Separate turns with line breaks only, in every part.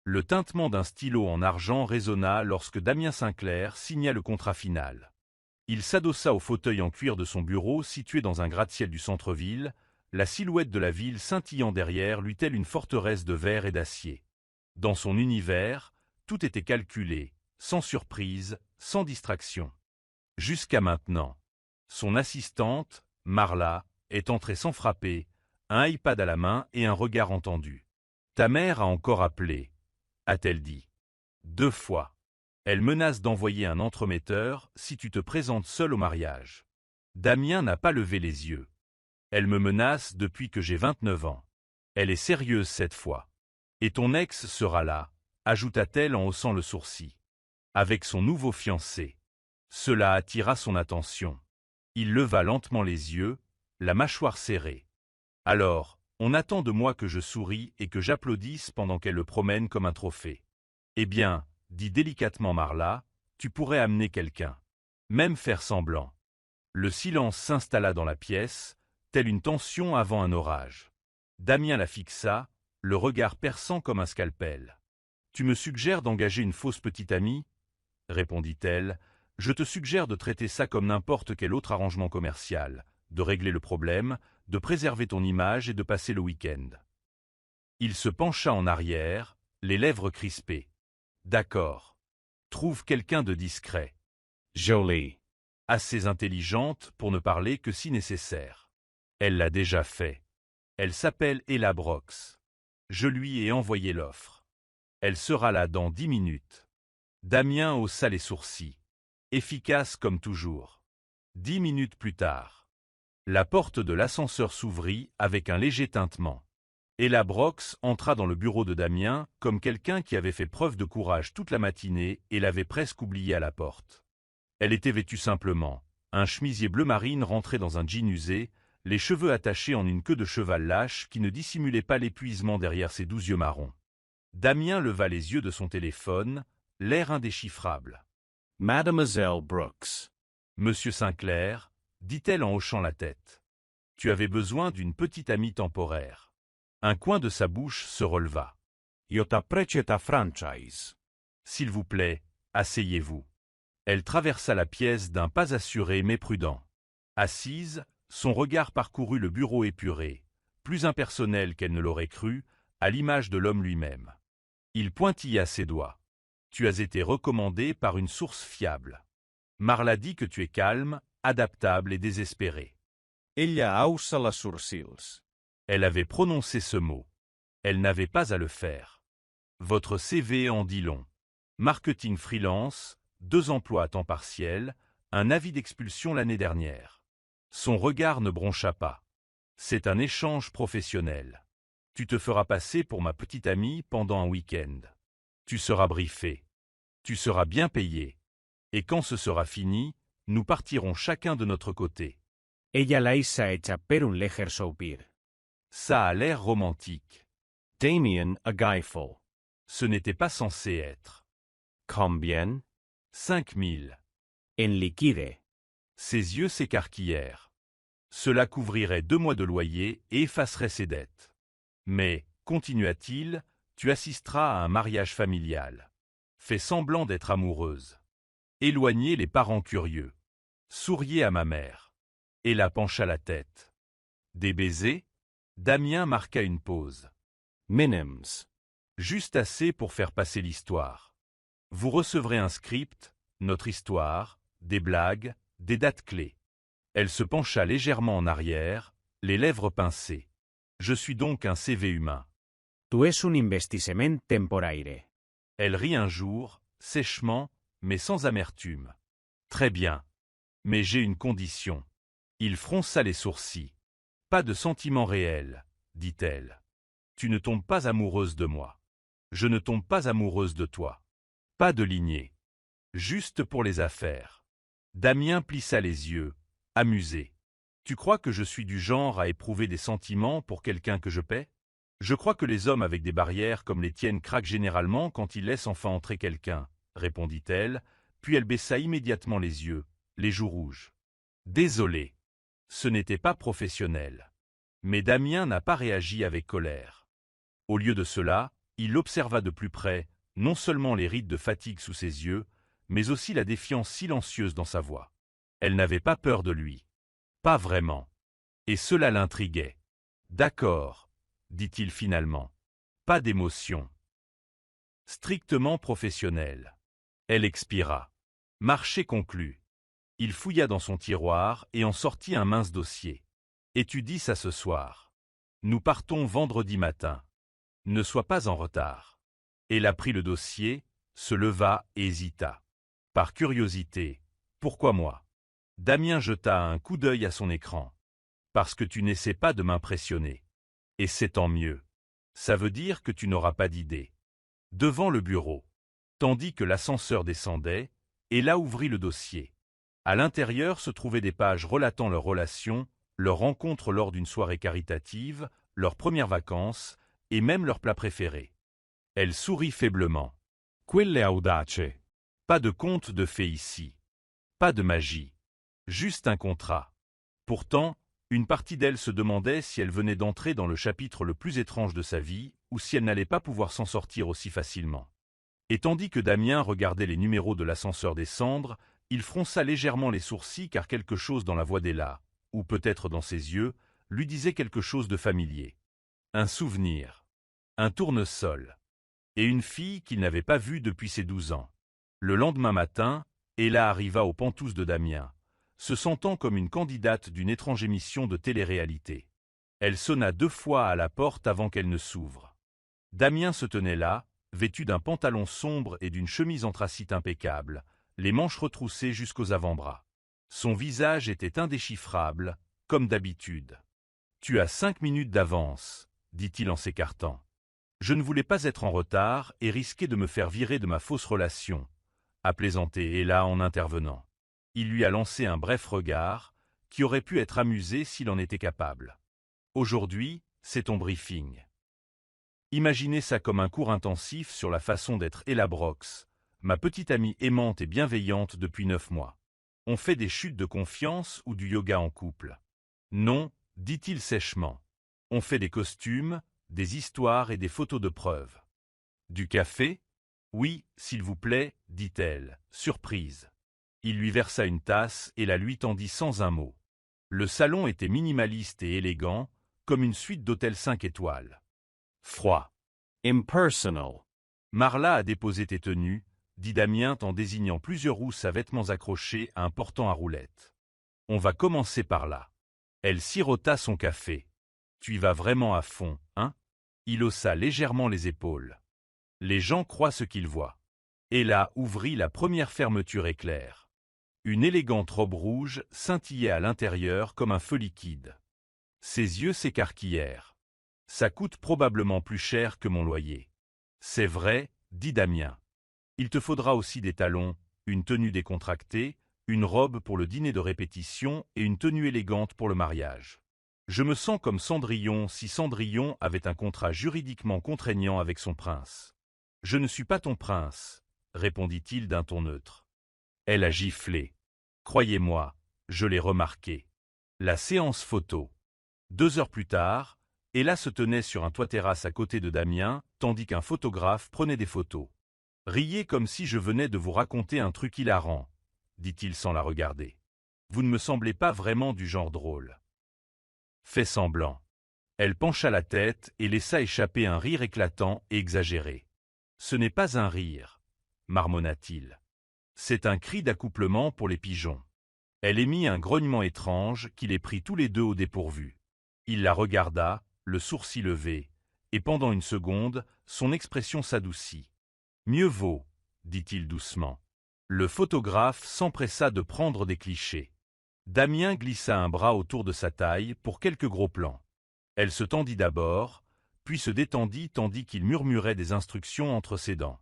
Le tintement d'un stylo en argent résonna lorsque Damien Sinclair signa le contrat final. Il s'adossa au fauteuil en cuir de son bureau situé dans un gratte-ciel du centre-ville, la silhouette de la ville scintillant derrière lui telle une forteresse de verre et d'acier. Dans son univers, tout était calculé, sans surprise, sans distraction. Jusqu'à maintenant. Son assistante, Marla, est entrée sans frapper, un iPad à la main et un regard entendu. « Ta mère a encore appelé », a-t-elle dit. 2 fois. Elle menace d'envoyer un entremetteur si tu te présentes seul au mariage. Damien n'a pas levé les yeux. Elle me menace depuis que j'ai 29 ans. Elle est sérieuse cette fois. Et ton ex sera là, ajouta-t-elle en haussant le sourcil. Avec son nouveau fiancé. Cela attira son attention. Il leva lentement les yeux, la mâchoire serrée. Alors, on attend de moi que je sourie et que j'applaudisse pendant qu'elle le promène comme un trophée. Eh bien, dit délicatement Marla, tu pourrais amener quelqu'un. Même faire semblant. Le silence s'installa dans la pièce, telle une tension avant un orage. Damien la fixa, le regard perçant comme un scalpel. Tu me suggères d'engager une fausse petite amie ? Répondit-elle. Je te suggère de traiter ça comme n'importe quel autre arrangement commercial, de régler le problème, de préserver ton image et de passer le week-end. Il se pencha en arrière, les lèvres crispées. D'accord. Trouve quelqu'un de discret.
Jolie.
Assez intelligente pour ne parler que si nécessaire. Elle l'a déjà fait. Elle s'appelle Ella Brox. Je lui ai envoyé l'offre. Elle sera là dans 10 minutes. Damien haussa les sourcils. Efficace comme toujours. 10 minutes plus tard. La porte de l'ascenseur s'ouvrit avec un léger tintement. Ella Brox entra dans le bureau de Damien comme quelqu'un qui avait fait preuve de courage toute la matinée et l'avait presque oublié à la porte. Elle était vêtue simplement, un chemisier bleu marine rentré dans un jean usé, les cheveux attachés en une queue de cheval lâche qui ne dissimulait pas l'épuisement derrière ses 12 yeux marrons. Damien leva les yeux de son téléphone, l'air indéchiffrable.
« Mademoiselle Brooks. »
« Monsieur Sinclair, » dit-elle en hochant la tête. « Tu avais besoin d'une petite amie temporaire. » Un coin de sa bouche se releva.
« Io t'apprecie ta franchise. »«
S'il vous plaît, asseyez-vous. » Elle traversa la pièce d'un pas assuré mais prudent. Assise, son regard parcourut le bureau épuré, plus impersonnel qu'elle ne l'aurait cru, à l'image de l'homme lui-même. Il pointilla ses doigts. « Tu as été recommandé par une source fiable. Marla dit que tu es calme, adaptable et désespéré. »
Ella haussa les sourcils.
Elle avait prononcé ce mot. Elle n'avait pas à le faire. Votre CV en dit long. Marketing freelance, 2 emplois à temps partiel, un avis d'expulsion l'année dernière. Son regard ne broncha pas. C'est un échange professionnel. Tu te feras passer pour ma petite amie pendant un week-end. Tu seras briefé. Tu seras bien payé. Et quand ce sera fini, nous partirons chacun de notre côté.
Ella laissa échapper un léger soupir.
Ça a l'air romantique.
Damien a guyful.
Ce n'était pas censé être.
Combien?
5 000.
En liquide.
Ses yeux s'écarquillèrent. Cela couvrirait 2 mois de loyer et effacerait ses dettes. Mais, continua-t-il, tu assisteras à un mariage familial. Fais semblant d'être amoureuse. Éloignez les parents curieux. Souriez à ma mère. Ella pencha la tête. Des baisers? Damien marqua une pause.
Minims.
Juste assez pour faire passer l'histoire. Vous recevrez un script, notre histoire, des blagues, des dates clés. Elle se pencha légèrement en arrière, les lèvres pincées. Je suis donc un CV humain.
Tu es un investissement temporaire.
Elle rit un jour, sèchement, mais sans amertume. Très bien. Mais j'ai une condition. Il fronça les sourcils. Pas de sentiment réel, dit-elle. Tu ne tombes pas amoureuse de moi. Je ne tombe pas amoureuse de toi. Pas de lignée. Juste pour les affaires. Damien plissa les yeux, amusé. Tu crois que je suis du genre à éprouver des sentiments pour quelqu'un que je paie ? Je crois que les hommes avec des barrières comme les tiennes craquent généralement quand ils laissent enfin entrer quelqu'un, répondit-elle, puis elle baissa immédiatement les yeux, les joues rouges. Désolé. Ce n'était pas professionnel. Mais Damien n'a pas réagi avec colère. Au lieu de cela, Il observa de plus près, non seulement les rides de fatigue sous ses yeux, mais aussi la défiance silencieuse dans sa voix. Elle n'avait pas peur de lui. Pas vraiment. Et cela l'intriguait. D'accord, dit-il finalement. Pas d'émotion. Strictement professionnel. Elle expira. Marché conclu. Il fouilla dans son tiroir et en sortit un mince dossier. Étudie ça ce soir. Nous partons vendredi matin. Ne sois pas en retard. Elle prit le dossier, se leva et hésita. Par curiosité, pourquoi moi? Damien jeta un coup d'œil à son écran. Parce que tu n'essaies pas de m'impressionner. Et c'est tant mieux. Ça veut dire que tu n'auras pas d'idée. Devant le bureau. Tandis que l'ascenseur descendait, Ella ouvrit le dossier. À l'intérieur se trouvaient des pages relatant leurs relations, leurs rencontres lors d'une soirée caritative, leurs premières vacances, et même leurs plats préférés. Elle sourit faiblement.
Quelle audace.
Pas de conte de fées ici. Pas de magie. Juste un contrat. Pourtant, une partie d'elle se demandait si elle venait d'entrer dans le chapitre le plus étrange de sa vie, ou si elle n'allait pas pouvoir s'en sortir aussi facilement. Et tandis que Damien regardait les numéros de l'ascenseur descendre, il fronça légèrement les sourcils car quelque chose dans la voix d'Ella, ou peut-être dans ses yeux, lui disait quelque chose de familier. Un souvenir. Un tournesol. Et une fille qu'il n'avait pas vue depuis ses 12 ans. Le lendemain matin, Ella arriva aux Pantous de Damien, se sentant comme une candidate d'une étrange émission de télé-réalité. Elle sonna 2 fois à la porte avant qu'elle ne s'ouvre. Damien se tenait là, vêtu d'un pantalon sombre et d'une chemise anthracite impeccable, les manches retroussées jusqu'aux avant-bras. Son visage était indéchiffrable, comme d'habitude. « Tu as 5 minutes d'avance, » dit-il en s'écartant. Je ne voulais pas être en retard et risquer de me faire virer de ma fausse relation, a plaisanté Ella en intervenant. Il lui a lancé un bref regard, qui aurait pu être amusé s'il en était capable. Aujourd'hui, c'est ton briefing. Imaginez ça comme un cours intensif sur la façon d'être Ella Brox, ma petite amie aimante et bienveillante depuis 9 mois. On fait des chutes de confiance ou du yoga en couple. Non, dit-il sèchement. On fait des costumes, des histoires et des photos de preuve. Du café? Oui, s'il vous plaît, dit-elle, surprise. Il lui versa une tasse et la lui tendit sans un mot. Le salon était minimaliste et élégant, comme une suite d'hôtels 5 étoiles. Froid.
Impersonal.
Marla a déposé tes tenues, dit Damien en désignant plusieurs rousses à vêtements accrochés à un portant à roulettes. On va commencer par là. Elle sirota son café. Tu y vas vraiment à fond, hein? Il haussa légèrement les épaules. Les gens croient ce qu'ils voient. Ella ouvrit la première fermeture éclair. Une élégante robe rouge scintillait à l'intérieur comme un feu liquide. Ses yeux s'écarquillèrent. Ça coûte probablement plus cher que mon loyer. C'est vrai, dit Damien. Il te faudra aussi des talons, une tenue décontractée, une robe pour le dîner de répétition et une tenue élégante pour le mariage. Je me sens comme Cendrillon si Cendrillon avait un contrat juridiquement contraignant avec son prince. Je ne suis pas ton prince, répondit-il d'un ton neutre. Elle a giflé. Croyez-moi, je l'ai remarqué. La séance photo. 2 heures plus tard, Ella se tenait sur un toit-terrasse à côté de Damien, tandis qu'un photographe prenait des photos. Riez comme si je venais de vous raconter un truc hilarant, dit-il sans la regarder. Vous ne me semblez pas vraiment du genre drôle. Fait semblant. Elle pencha la tête et laissa échapper un rire éclatant et exagéré. Ce n'est pas un rire, marmonna-t-il. C'est un cri d'accouplement pour les pigeons. Elle émit un grognement étrange qui les prit tous les deux au dépourvu. Il la regarda, le sourcil levé, et pendant une seconde, son expression s'adoucit. Mieux vaut, dit-il doucement. Le photographe s'empressa de prendre des clichés. Damien glissa un bras autour de sa taille pour quelques gros plans. Elle se tendit d'abord, puis se détendit tandis qu'il murmurait des instructions entre ses dents.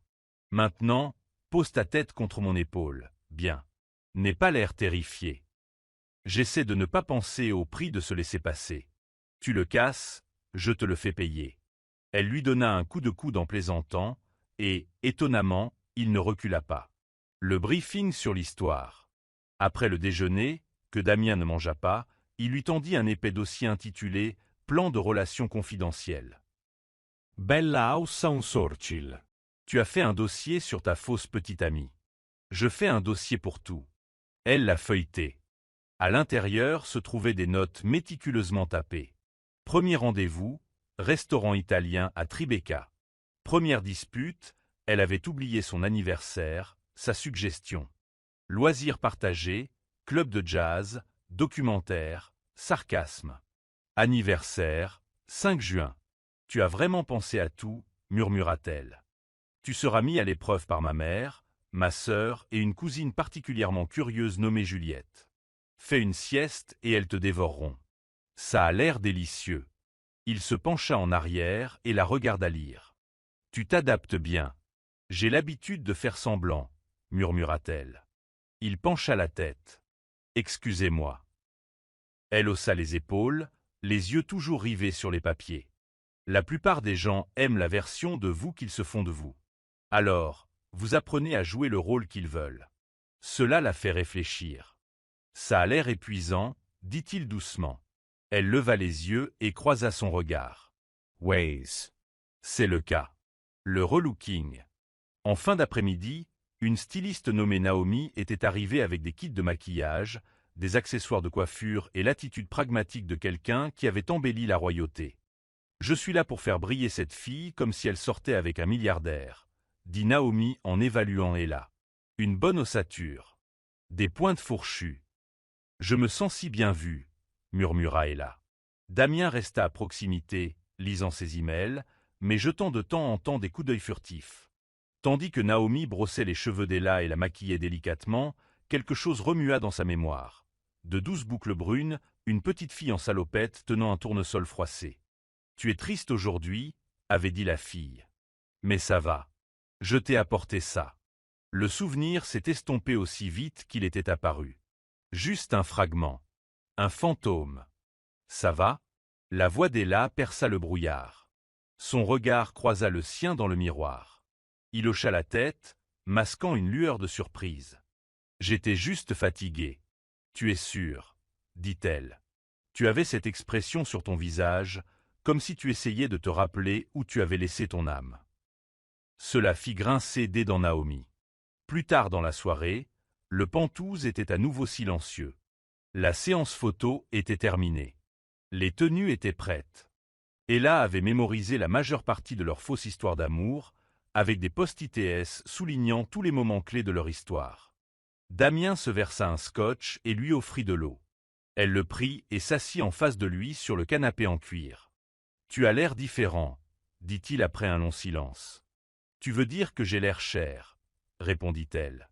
Maintenant, pose ta tête contre mon épaule, bien. N'aie pas l'air terrifié. J'essaie de ne pas penser au prix de se laisser passer. Tu le casses, je te le fais payer. Elle lui donna un coup de coude en plaisantant, et, étonnamment, il ne recula pas. Le briefing sur l'histoire. Après le déjeuner, que Damien ne mangea pas, il lui tendit un épais dossier intitulé « Plan de relations confidentielles ».
Bella aussa un sorcil.
Tu as fait un dossier sur ta fausse petite amie. Je fais un dossier pour tout. Elle l'a feuilleté. À l'intérieur se trouvaient des notes méticuleusement tapées. Premier rendez-vous, restaurant italien à Tribeca. Première dispute, elle avait oublié son anniversaire, sa suggestion. Loisirs partagés, club de jazz, documentaire, sarcasme. Anniversaire, 5 juin. Tu as vraiment pensé à tout, murmura-t-elle. Tu seras mis à l'épreuve par ma mère, ma sœur et une cousine particulièrement curieuse nommée Juliette. Fais une sieste et elles te dévoreront. Ça a l'air délicieux. Il se pencha en arrière et la regarda lire. Tu t'adaptes bien. J'ai l'habitude de faire semblant, murmura-t-elle. Il pencha la tête. Excusez-moi. Elle haussa les épaules, les yeux toujours rivés sur les papiers. La plupart des gens aiment la version de vous qu'ils se font de vous. Alors, vous apprenez à jouer le rôle qu'ils veulent. Cela la fait réfléchir. Ça a l'air épuisant, dit-il doucement. Elle leva les yeux et croisa son regard.
Ways.
C'est le cas. Le relooking. En fin d'après-midi, une styliste nommée Naomi était arrivée avec des kits de maquillage, des accessoires de coiffure et l'attitude pragmatique de quelqu'un qui avait embelli la royauté. Je suis là pour faire briller cette fille comme si elle sortait avec un milliardaire, dit Naomi en évaluant Ella. Une bonne ossature. Des pointes fourchues. Je me sens si bien vue, murmura Ella. Damien resta à proximité, lisant ses emails, mais jetant de temps en temps des coups d'œil furtifs. Tandis que Naomi brossait les cheveux d'Ella et la maquillait délicatement, quelque chose remua dans sa mémoire. De douces boucles brunes, une petite fille en salopette tenant un tournesol froissé. « Tu es triste aujourd'hui » avait dit la fille. « Mais ça va. Je t'ai apporté ça. » Le souvenir s'est estompé aussi vite qu'il était apparu. Juste un fragment. Un fantôme. « Ça va ?» La voix d'Ella perça le brouillard. Son regard croisa le sien dans le miroir. Il hocha la tête, masquant une lueur de surprise. « J'étais juste fatigué. »« Tu es sûr ?» dit-elle. « Tu avais cette expression sur ton visage, comme si tu essayais de te rappeler où tu avais laissé ton âme. » Cela fit grincer des dents Naomi. Plus tard dans la soirée, le Penthouse était à nouveau silencieux. La séance photo était terminée. Les tenues étaient prêtes. Ella avait mémorisé la majeure partie de leur fausse histoire d'amour, avec des post-it soulignant tous les moments clés de leur histoire. Damien se versa un scotch et lui offrit de l'eau. Elle le prit et s'assit en face de lui sur le canapé en cuir. « Tu as l'air différent, » dit-il après un long silence. « Tu veux dire que j'ai l'air cher ?» répondit-elle.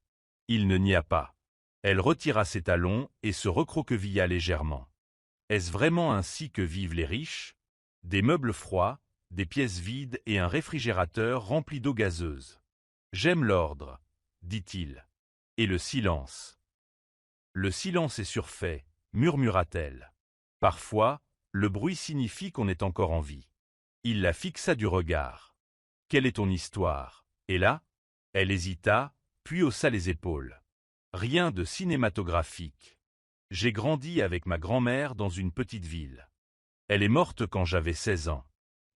Il ne nia pas. Elle retira ses talons et se recroquevilla légèrement. Est-ce vraiment ainsi que vivent les riches? Des meubles froids, des pièces vides et un réfrigérateur rempli d'eau gazeuse. J'aime l'ordre, dit-il. Et le silence. Le silence est surfait, murmura-t-elle. Parfois, le bruit signifie qu'on est encore en vie. Il la fixa du regard. Quelle est ton histoire? Et là? Elle hésita, puis haussa les épaules. Rien de cinématographique. J'ai grandi avec ma grand-mère dans une petite ville. Elle est morte quand j'avais 16 ans.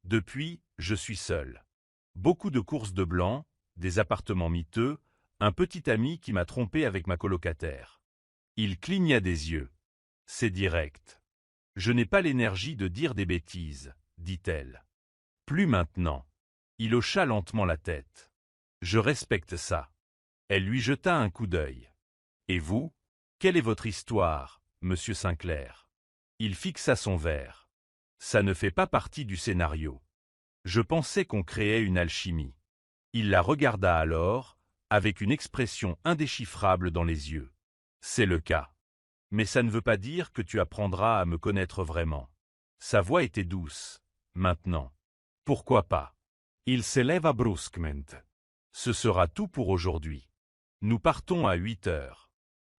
Depuis, je suis seul. Beaucoup de courses de blanc, des appartements miteux, un petit ami qui m'a trompé avec ma colocataire. Il cligna des yeux. C'est direct. Je n'ai pas l'énergie de dire des bêtises, dit-elle. Plus maintenant. Il hocha lentement la tête. Je respecte ça. Elle lui jeta un coup d'œil. Et vous? Quelle est votre histoire, monsieur Sinclair? Il fixa son verre. Ça ne fait pas partie du scénario. Je pensais qu'on créait une alchimie. Il la regarda alors, avec une expression indéchiffrable dans les yeux. C'est le cas. Mais ça ne veut pas dire que tu apprendras à me connaître vraiment. Sa voix était douce. Maintenant. Pourquoi pas?
Il se leva brusquement.
Ce sera tout pour aujourd'hui. Nous partons à 8 heures.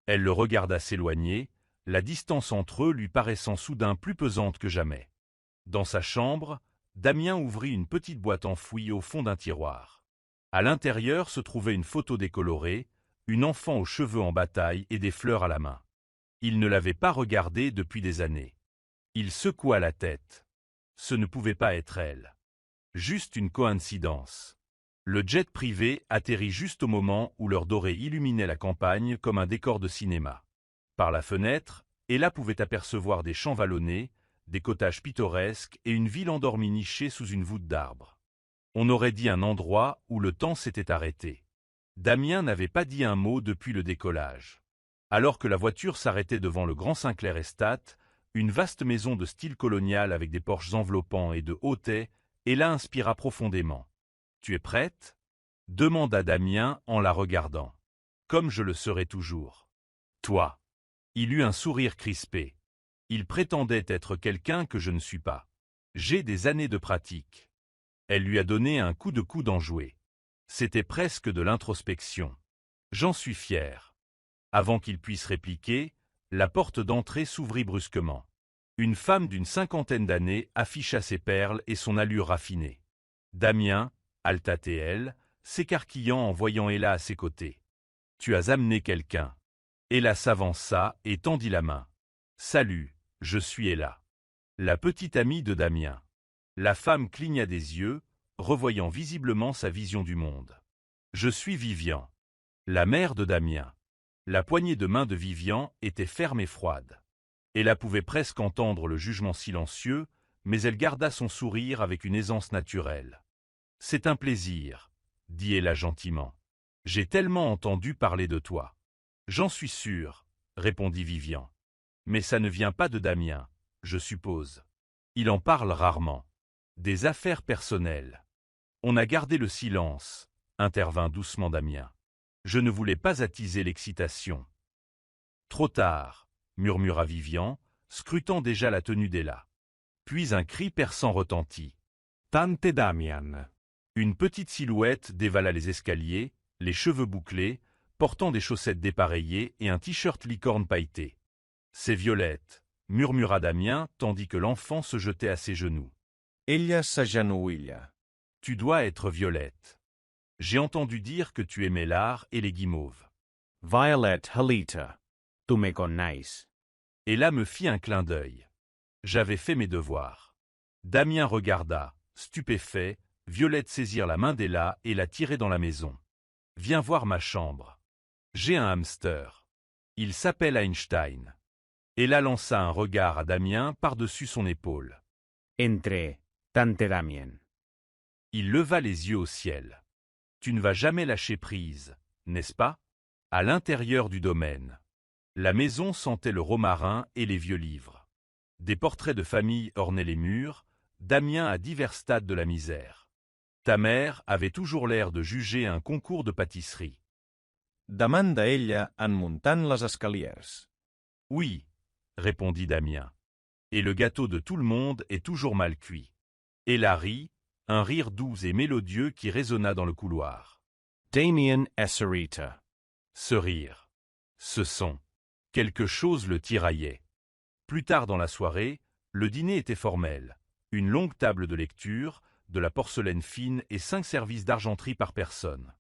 Elle le regarda s'éloigner, la distance entre eux lui paraissant soudain plus pesante que jamais. Dans sa chambre, Damien ouvrit une petite boîte enfouie au fond d'un tiroir. À l'intérieur se trouvait une photo décolorée, une enfant aux cheveux en bataille et des fleurs à la main. Il ne l'avait pas regardée depuis des années. Il secoua la tête. Ce ne pouvait pas être elle. Juste une coïncidence. Le jet privé atterrit juste au moment où l'heure dorée illuminait la campagne comme un décor de cinéma. Par la fenêtre, Ella pouvait apercevoir des champs vallonnés, des cottages pittoresques et une ville endormie nichée sous une voûte d'arbres. On aurait dit un endroit où le temps s'était arrêté. Damien n'avait pas dit un mot depuis le décollage. Alors que la voiture s'arrêtait devant le Grand Sinclair Estate, une vaste maison de style colonial avec des porches enveloppants et de hauts tais, Ella inspira profondément. « Tu es prête ?» demanda Damien en la regardant. « Comme je le serai toujours. »« Toi ?» Il eut un sourire crispé. Il prétendait être quelqu'un que je ne suis pas. J'ai des années de pratique. Elle lui a donné un coup de coude enjoué. C'était presque de l'introspection. J'en suis fier. Avant qu'il puisse répliquer, la porte d'entrée s'ouvrit brusquement. Une femme d'une cinquantaine d'années afficha ses perles et son allure raffinée. Damien, Alta-TL, s'écarquillant en voyant Ella à ses côtés. « Tu as amené quelqu'un. » Ella s'avança et tendit la main. « Salut, je suis Ella. » La petite amie de Damien. La femme cligna des yeux, revoyant visiblement sa vision du monde. « Je suis Vivian. » La mère de Damien. La poignée de main de Vivian était ferme et froide. Ella pouvait presque entendre le jugement silencieux, mais elle garda son sourire avec une aisance naturelle. « C'est un plaisir, » dit Ella gentiment. « J'ai tellement entendu parler de toi. » « J'en suis sûr, » répondit Vivian. « Mais ça ne vient pas de Damien, je suppose. Il en parle rarement. Des affaires personnelles. » On a gardé le silence, intervint doucement Damien. Je ne voulais pas attiser l'excitation. Trop tard, murmura Vivian, scrutant déjà la tenue d'Ella. Puis un cri perçant retentit.
Tante Damian.
Une petite silhouette dévala les escaliers, les cheveux bouclés, portant des chaussettes dépareillées et un t-shirt licorne pailleté. « C'est Violette », murmura Damien, tandis que l'enfant se jetait à ses genoux.
Ella s'agenouilla.
« Tu dois être Violette. J'ai entendu dire que tu aimais l'art et les guimauves. »
Violet Halita. Tu me connais.
Et là me fit un clin d'œil. J'avais fait mes devoirs. Damien regarda, stupéfait, Violette saisir la main d'Ella et la tirer dans la maison. « Viens voir ma chambre. J'ai un hamster. Il s'appelle Einstein. » Ella lança un regard à Damien par-dessus son épaule.
Entre, Tante Damian.
Il leva les yeux au ciel. « Tu ne vas jamais lâcher prise, n'est-ce pas ?» À l'intérieur du domaine. La maison sentait le romarin et les vieux livres. Des portraits de famille ornaient les murs, Damien à divers stades de la misère. Ta mère avait toujours l'air de juger un concours de pâtisserie.
Demanda ella en muntant les escaliers.
Oui, répondit Damien. Et le gâteau de tout le monde est toujours mal cuit. Ella rit, un rire doux et mélodieux qui résonna dans le couloir.
Damien Esserita.
Ce rire, ce son, quelque chose le tiraillait. Plus tard dans la soirée, le dîner était formel. Une longue table de lecture, de la porcelaine fine et 5 services d'argenterie par personne.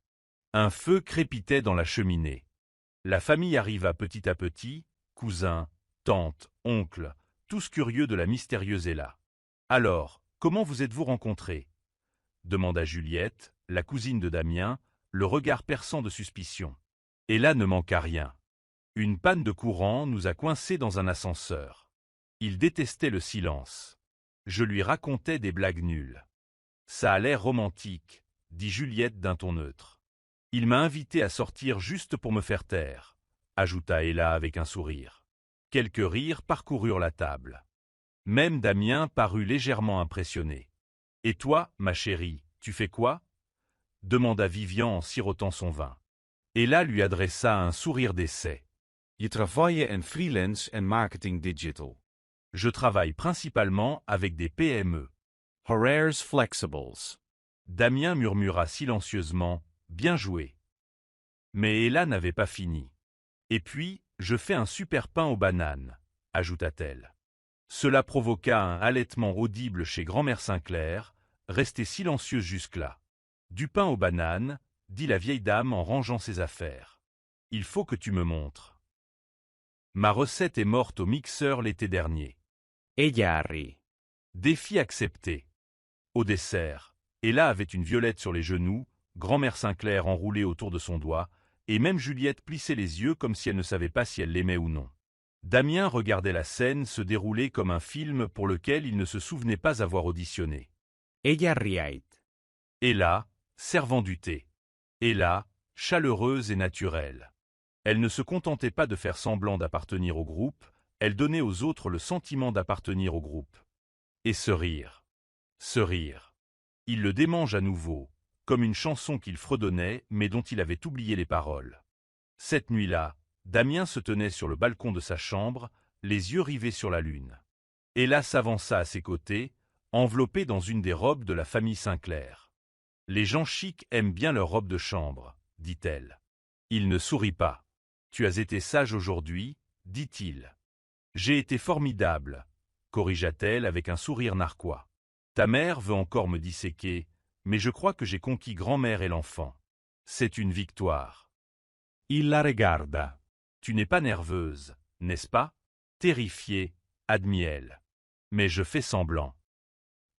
Un feu crépitait dans la cheminée. La famille arriva petit à petit, cousins, tantes, oncles, tous curieux de la mystérieuse Ella. « Alors, comment vous êtes-vous rencontrés ?» demanda Juliette, la cousine de Damien, le regard perçant de suspicion. Ella ne manqua rien. Une panne de courant nous a coincés dans un ascenseur. Il détestait le silence. Je lui racontais des blagues nulles. Ça a l'air romantique, dit Juliette d'un ton neutre. Il m'a invité à sortir juste pour me faire taire, ajouta Ella avec un sourire. Quelques rires parcoururent la table. Même Damien parut légèrement impressionné. « Et toi, ma chérie, tu fais quoi ?» demanda Vivian en sirotant son vin. Ella lui adressa un sourire d'essai.
Je travaille en freelance en marketing digital.
Je travaille principalement avec des PME.
Horaires flexibles.
Damien murmura silencieusement « Bien joué ». Mais Ella n'avait pas fini. « Et puis, je fais un super pain aux bananes », ajouta-t-elle. Cela provoqua un halètement audible chez grand-mère Sinclair, restée silencieuse jusque-là. « Du pain aux bananes », dit la vieille dame en rangeant ses affaires. « Il faut que tu me montres. » Ma recette est morte au mixeur l'été dernier.
Ella rit.
Défi accepté. Au dessert, Ella avait une violette sur les genoux, grand-mère Sinclair enroulée autour de son doigt, et même Juliette plissait les yeux comme si elle ne savait pas si elle l'aimait ou non. Damien regardait la scène se dérouler comme un film pour lequel il ne se souvenait pas avoir auditionné.
Ella riait.
Ella, servant du thé. Ella, chaleureuse et naturelle. Elle ne se contentait pas de faire semblant d'appartenir au groupe, elle donnait aux autres le sentiment d'appartenir au groupe. Et ce rire. Ce rire. Il le démange à nouveau, comme une chanson qu'il fredonnait mais dont il avait oublié les paroles. Cette nuit-là, Damien se tenait sur le balcon de sa chambre, les yeux rivés sur la lune. Ella s'avança à ses côtés, enveloppée dans une des robes de la famille Sinclair. « Les gens chics aiment bien leurs robes de chambre, » dit-elle. Il ne sourit pas. « Tu as été sage aujourd'hui, » dit-il. « J'ai été formidable, » corrigea-t-elle avec un sourire narquois. « Ta mère veut encore me disséquer, mais je crois que j'ai conquis grand-mère et l'enfant. C'est une victoire. »
Il la regarda.
« Tu n'es pas nerveuse, n'est-ce pas ?» Terrifiée, admit-elle. « Mais je fais semblant. »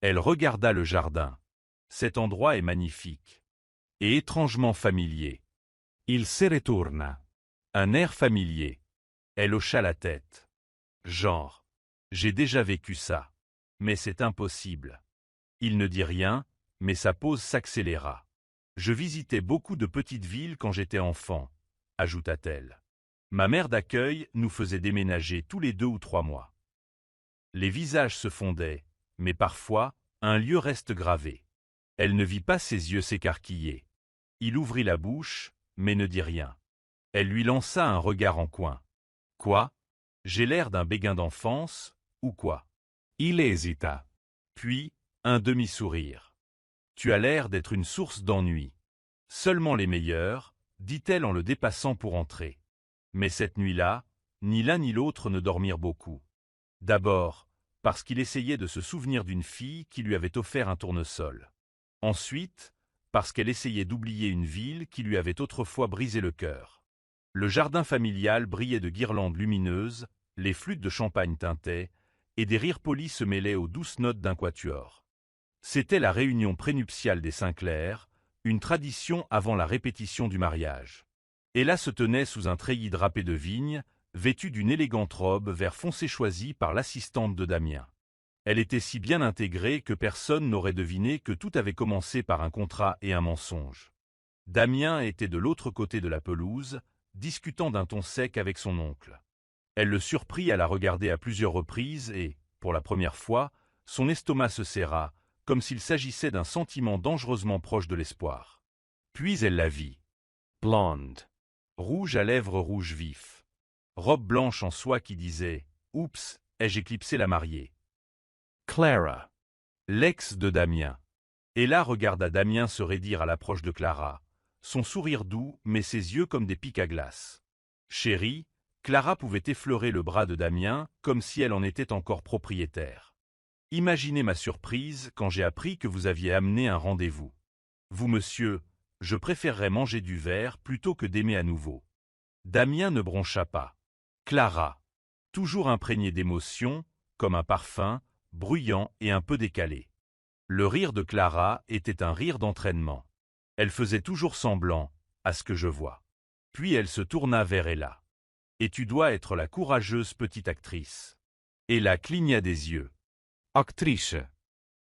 Elle regarda le jardin. Cet endroit est magnifique. Et étrangement familier.
Il se retourna.
Un air familier. Elle hocha la tête. Genre. J'ai déjà vécu ça. Mais c'est impossible. Il ne dit rien, mais sa pose s'accéléra. Je visitais beaucoup de petites villes quand j'étais enfant, ajouta-t-elle. Ma mère d'accueil nous faisait déménager tous les 2 ou 3 mois. Les visages se fondaient, mais parfois, un lieu reste gravé. Elle ne vit pas ses yeux s'écarquiller. Il ouvrit la bouche, mais ne dit rien. Elle lui lança un regard en coin. Quoi? J'ai l'air d'un béguin d'enfance, ou quoi?
Il hésita.
Puis, un demi-sourire. Tu as l'air d'être une source d'ennui. Seulement les meilleurs, dit-elle en le dépassant pour entrer. Mais cette nuit-là, ni l'un ni l'autre ne dormirent beaucoup. D'abord, parce qu'il essayait de se souvenir d'une fille qui lui avait offert un tournesol. Ensuite, parce qu'elle essayait d'oublier une ville qui lui avait autrefois brisé le cœur. Le jardin familial brillait de guirlandes lumineuses, les flûtes de champagne tintaient, et des rires polis se mêlaient aux douces notes d'un quatuor. C'était la réunion prénuptiale des Sinclair, une tradition avant la répétition du mariage. Ella se tenait sous un treillis drapé de vigne, vêtue d'une élégante robe vert foncé choisie par l'assistante de Damien. Elle était si bien intégrée que personne n'aurait deviné que tout avait commencé par un contrat et un mensonge. Damien était de l'autre côté de la pelouse, discutant d'un ton sec avec son oncle. Elle le surprit à la regarder à plusieurs reprises et, pour la première fois, son estomac se serra, comme s'il s'agissait d'un sentiment dangereusement proche de l'espoir. Puis elle la vit. Blonde. Rouge à lèvres rouge vif. Robe blanche en soie qui disait « Oups, ai-je éclipsé la mariée ?» Clara. L'ex de Damien. Ella regarda Damien se raidir à l'approche de Clara, son sourire doux mais ses yeux comme des pics à glace. Chérie, Clara pouvait effleurer le bras de Damien comme si elle en était encore propriétaire. Imaginez ma surprise quand j'ai appris que vous aviez amené un rendez-vous. Vous, monsieur, je préférerais manger du verre plutôt que d'aimer à nouveau. Damien ne broncha pas. Clara, toujours imprégnée d'émotion, comme un parfum, bruyant et un peu décalé. Le rire de Clara était un rire d'entraînement. Elle faisait toujours semblant, à ce que je vois. Puis elle se tourna vers Ella. « Et tu dois être la courageuse petite actrice. » Ella cligna des yeux. « Actrice. »«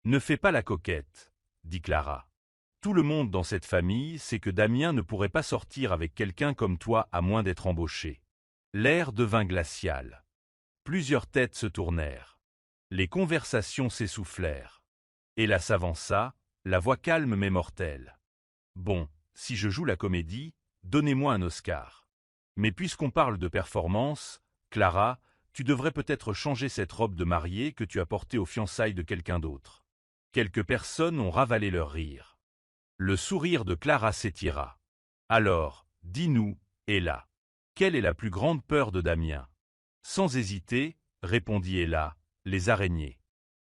Ne fais pas la coquette, » dit Clara. « Tout le monde dans cette famille sait que Damien ne pourrait pas sortir avec quelqu'un comme toi à moins d'être embauché. » L'air devint glacial. Plusieurs têtes se tournèrent. Les conversations s'essoufflèrent. Ella s'avança, la voix calme mais mortelle. « Bon, si je joue la comédie, donnez-moi un Oscar. Mais puisqu'on parle de performance, Clara, tu devrais peut-être changer cette robe de mariée que tu as portée aux fiançailles de quelqu'un d'autre. » Quelques personnes ont ravalé leur rire. Le sourire de Clara s'étira. « Alors, dis-nous, Ella, quelle est la plus grande peur de Damien ?» Sans hésiter, répondit Ella, les araignées.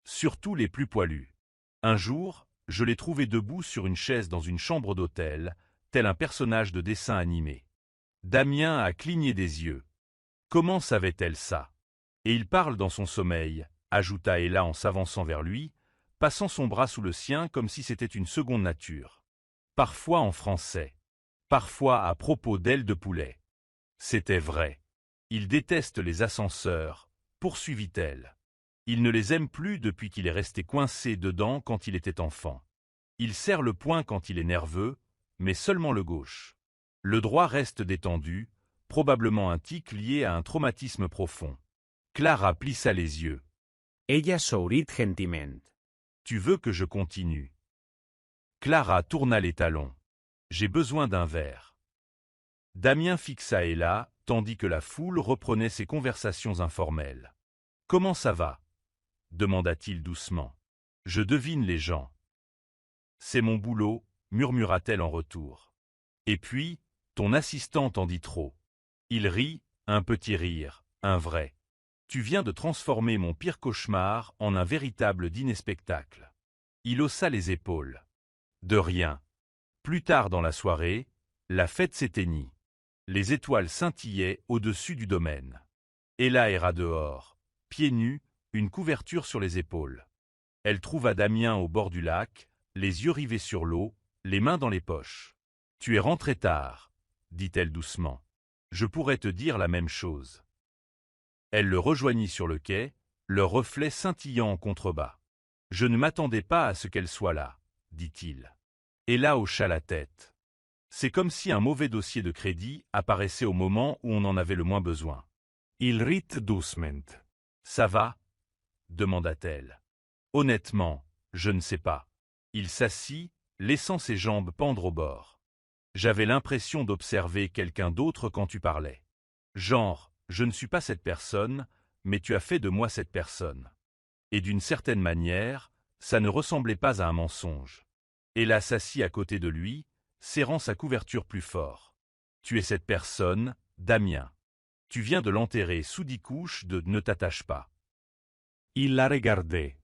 Surtout les plus poilues. Un jour, je l'ai trouvé debout sur une chaise dans une chambre d'hôtel, tel un personnage de dessin animé. Damien a cligné des yeux. Comment savait-elle ça? Et il parle dans son sommeil, ajouta Ella en s'avançant vers lui, passant son bras sous le sien comme si c'était une seconde nature. Parfois en français. Parfois à propos d'ailes de poulet. C'était vrai. Il déteste les ascenseurs, poursuivit-elle. Il ne les aime plus depuis qu'il est resté coincé dedans quand il était enfant. Il serre le poing quand il est nerveux, mais seulement le gauche. Le droit reste détendu, probablement un tic lié à un traumatisme profond. Clara plissa les yeux.
Ella sourit gentiment.
Tu veux que je continue? Clara tourna les talons. J'ai besoin d'un verre. Damien fixa Ella, tandis que la foule reprenait ses conversations informelles. Comment ça va? Demanda-t-il doucement. Je devine les gens. C'est mon boulot, murmura-t-elle en retour. Et puis, ton assistante en dit trop. Il rit, un petit rire, un vrai. Tu viens de transformer mon pire cauchemar en un véritable dîner-spectacle. Il haussa les épaules. De rien. Plus tard dans la soirée, la fête s'éteignit. Les étoiles scintillaient au-dessus du domaine. Ella erra dehors, pieds nus, une couverture sur les épaules. Elle trouva Damien au bord du lac, les yeux rivés sur l'eau, les mains dans les poches. « Tu es rentré tard, » dit-elle doucement. « Je pourrais te dire la même chose. » Elle le rejoignit sur le quai, leur reflet scintillant en contrebas. « Je ne m'attendais pas à ce qu'elle soit là, » dit-il. Ella hocha la tête. C'est comme si un mauvais dossier de crédit apparaissait au moment où on en avait le moins besoin.
Il rit doucement.
Ça va? Demanda-t-elle. Honnêtement, je ne sais pas. Il s'assit, laissant ses jambes pendre au bord. J'avais l'impression d'observer quelqu'un d'autre quand tu parlais. Genre, je ne suis pas cette personne, mais tu as fait de moi cette personne. Et d'une certaine manière, ça ne ressemblait pas à un mensonge. Ella s'assit à côté de lui, serrant sa couverture plus fort. Tu es cette personne, Damien. Tu viens de l'enterrer sous 10 couches de « ne t'attache pas ».
Il la regardait.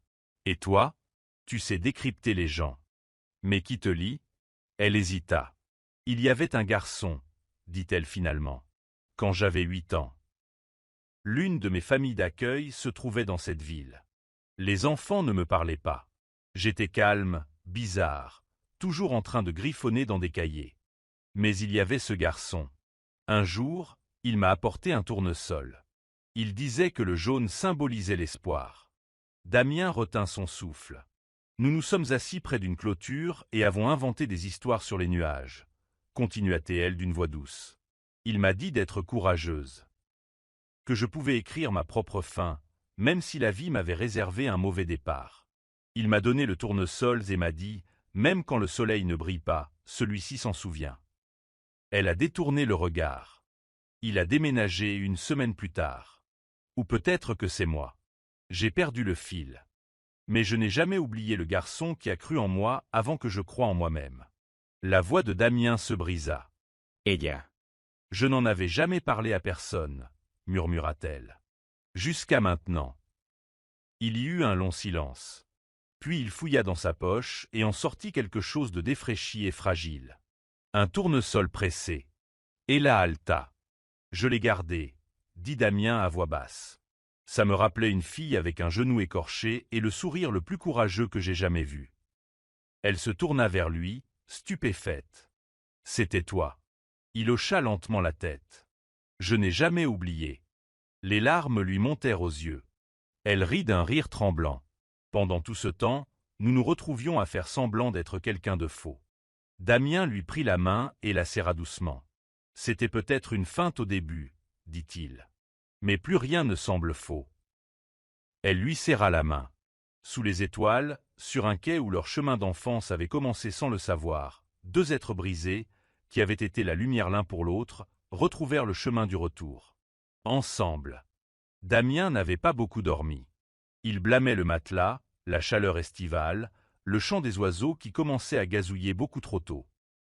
Et toi? Tu sais décrypter les gens. Mais qui te lit? Elle hésita. Il y avait un garçon, dit-elle finalement, quand j'avais 8 ans. L'une de mes familles d'accueil se trouvait dans cette ville. Les enfants ne me parlaient pas. J'étais calme, bizarre, toujours en train de griffonner dans des cahiers. Mais il y avait ce garçon. Un jour, il m'a apporté un tournesol. Il disait que le jaune symbolisait l'espoir. Damien retint son souffle. Nous nous sommes assis près d'une clôture et avons inventé des histoires sur les nuages, continua-t-elle d'une voix douce. Il m'a dit d'être courageuse. Que je pouvais écrire ma propre fin, même si la vie m'avait réservé un mauvais départ. Il m'a donné le tournesol et m'a dit, même quand le soleil ne brille pas, celui-ci s'en souvient. Elle a détourné le regard. Il a déménagé une semaine plus tard. Ou peut-être que c'est moi. J'ai perdu le fil. Mais je n'ai jamais oublié le garçon qui a cru en moi avant que je croie en moi-même. La voix de Damien se brisa.
Ella.
Je n'en avais jamais parlé à personne, murmura-t-elle. Jusqu'à maintenant. Il y eut un long silence. Puis il fouilla dans sa poche et en sortit quelque chose de défraîchi et fragile. Un tournesol pressé. Ella haleta. Je l'ai gardé, dit Damien à voix basse. Ça me rappelait une fille avec un genou écorché et le sourire le plus courageux que j'ai jamais vu. Elle se tourna vers lui, stupéfaite. C'était toi. Il hocha lentement la tête. Je n'ai jamais oublié. Les larmes lui montèrent aux yeux. Elle rit d'un rire tremblant. Pendant tout ce temps, nous nous retrouvions à faire semblant d'être quelqu'un de faux. Damien lui prit la main et la serra doucement. C'était peut-être une feinte au début, dit-il. Mais plus rien ne semble faux. Elle lui serra la main. Sous les étoiles, sur un quai où leur chemin d'enfance avait commencé sans le savoir, 2 êtres brisés, qui avaient été la lumière l'un pour l'autre, retrouvèrent le chemin du retour. Ensemble. Damien n'avait pas beaucoup dormi. Il blâmait le matelas, la chaleur estivale, le chant des oiseaux qui commençaient à gazouiller beaucoup trop tôt.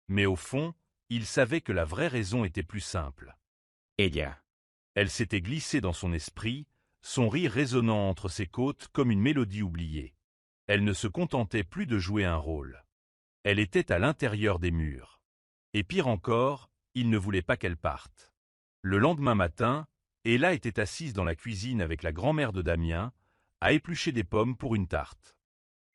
Mais au fond, il savait que la vraie raison était plus simple.
Ella.
Elle s'était glissée dans son esprit, son rire résonnant entre ses côtes comme une mélodie oubliée. Elle ne se contentait plus de jouer un rôle. Elle était à l'intérieur des murs. Et pire encore, il ne voulait pas qu'elle parte. Le lendemain matin, Ella était assise dans la cuisine avec la grand-mère de Damien, à éplucher des pommes pour une tarte.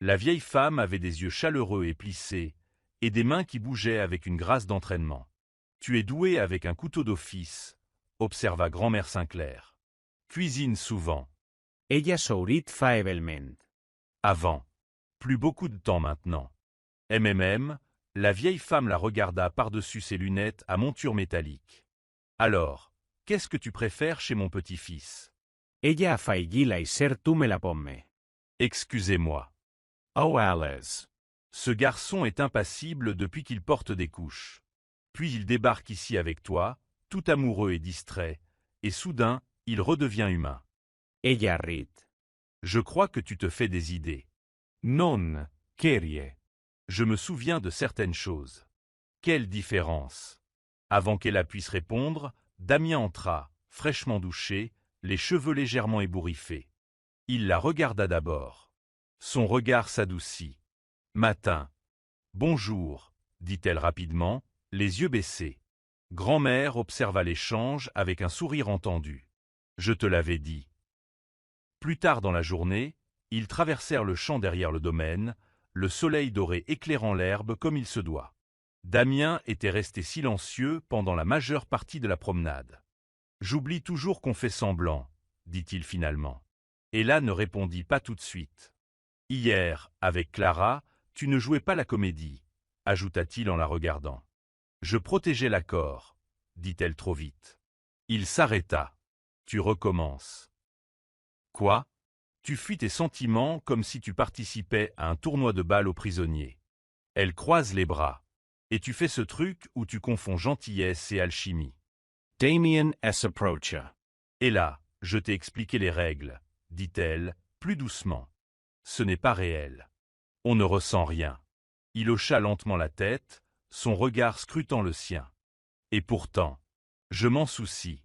La vieille femme avait des yeux chaleureux et plissés, et des mains qui bougeaient avec une grâce d'entraînement. « Tu es doué avec un couteau d'office », observa grand-mère Sinclair. « Cuisine souvent. »
Ella sourit faiblement.
Avant. Plus beaucoup de temps maintenant. MMM, la vieille femme la regarda par-dessus ses lunettes à monture métallique. « Alors, qu'est-ce que tu préfères chez mon petit-fils ?»
Ella afeigí l'acer me la pomme.
Excusez-moi.
Oh Alice.
Ce garçon est impassible depuis qu'il porte des couches. Puis il débarque ici avec toi, tout amoureux et distrait, et soudain, il redevient humain.
Ella rit.
Je crois que tu te fais des idées.
Non, querie.
Je me souviens de certaines choses. Quelle différence! Avant qu'elle puisse répondre, Damien entra, fraîchement douché, les cheveux légèrement ébouriffés. Il la regarda d'abord. Son regard s'adoucit. Matin. Bonjour, dit-elle rapidement, les yeux baissés. Grand-mère observa l'échange avec un sourire entendu. Je te l'avais dit. Plus tard dans la journée, ils traversèrent le champ derrière le domaine, le soleil doré éclairant l'herbe comme il se doit. Damien était resté silencieux pendant la majeure partie de la promenade. « J'oublie toujours qu'on fait semblant, » dit-il finalement. Ella ne répondit pas tout de suite. « Hier, avec Clara, tu ne jouais pas la comédie, » ajouta-t-il en la regardant. « Je protégeais l'accord, » dit-elle trop vite. Il s'arrêta. « Tu recommences. » Quoi? Tu fuis tes sentiments comme si tu participais à un tournoi de balle aux prisonniers. Elle croise les bras. Et tu fais ce truc où tu confonds gentillesse et alchimie.
Damien s. approacha.
Et là, je t'ai expliqué les règles, dit-elle, plus doucement. Ce n'est pas réel. On ne ressent rien. Il hocha lentement la tête, son regard scrutant le sien. Et pourtant, je m'en soucie.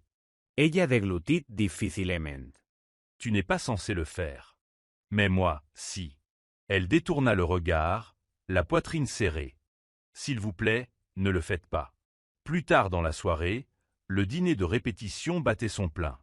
Ella deglutit difficilement.
Tu n'es pas censé le faire. Mais moi, si. Elle détourna le regard, la poitrine serrée. S'il vous plaît, ne le faites pas. Plus tard dans la soirée, le dîner de répétition battait son plein.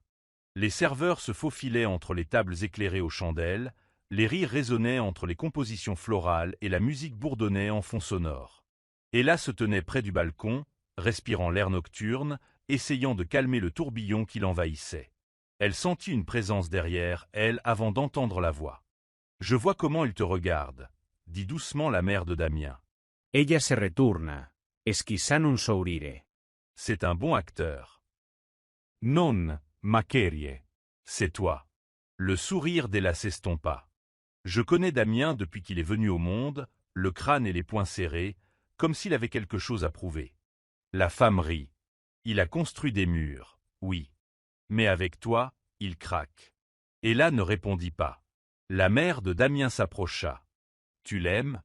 Les serveurs se faufilaient entre les tables éclairées aux chandelles, les rires résonnaient entre les compositions florales et la musique bourdonnait en fond sonore. Ella se tenait près du balcon, respirant l'air nocturne, essayant de calmer le tourbillon qui l'envahissait. Elle sentit une présence derrière elle avant d'entendre la voix. « Je vois comment il te regarde », dit doucement la mère de Damien.
Ella se returna, esquissant un sourire.
C'est un bon acteur.
Non, ma querie.
C'est toi. Le sourire d'Ella s'estompa. Je connais Damien depuis qu'il est venu au monde, le crâne et les poings serrés, comme s'il avait quelque chose à prouver. La femme rit. Il a construit des murs, oui. Mais avec toi, il craque. Ella ne répondit pas. La mère de Damien s'approcha. Tu l'aimes?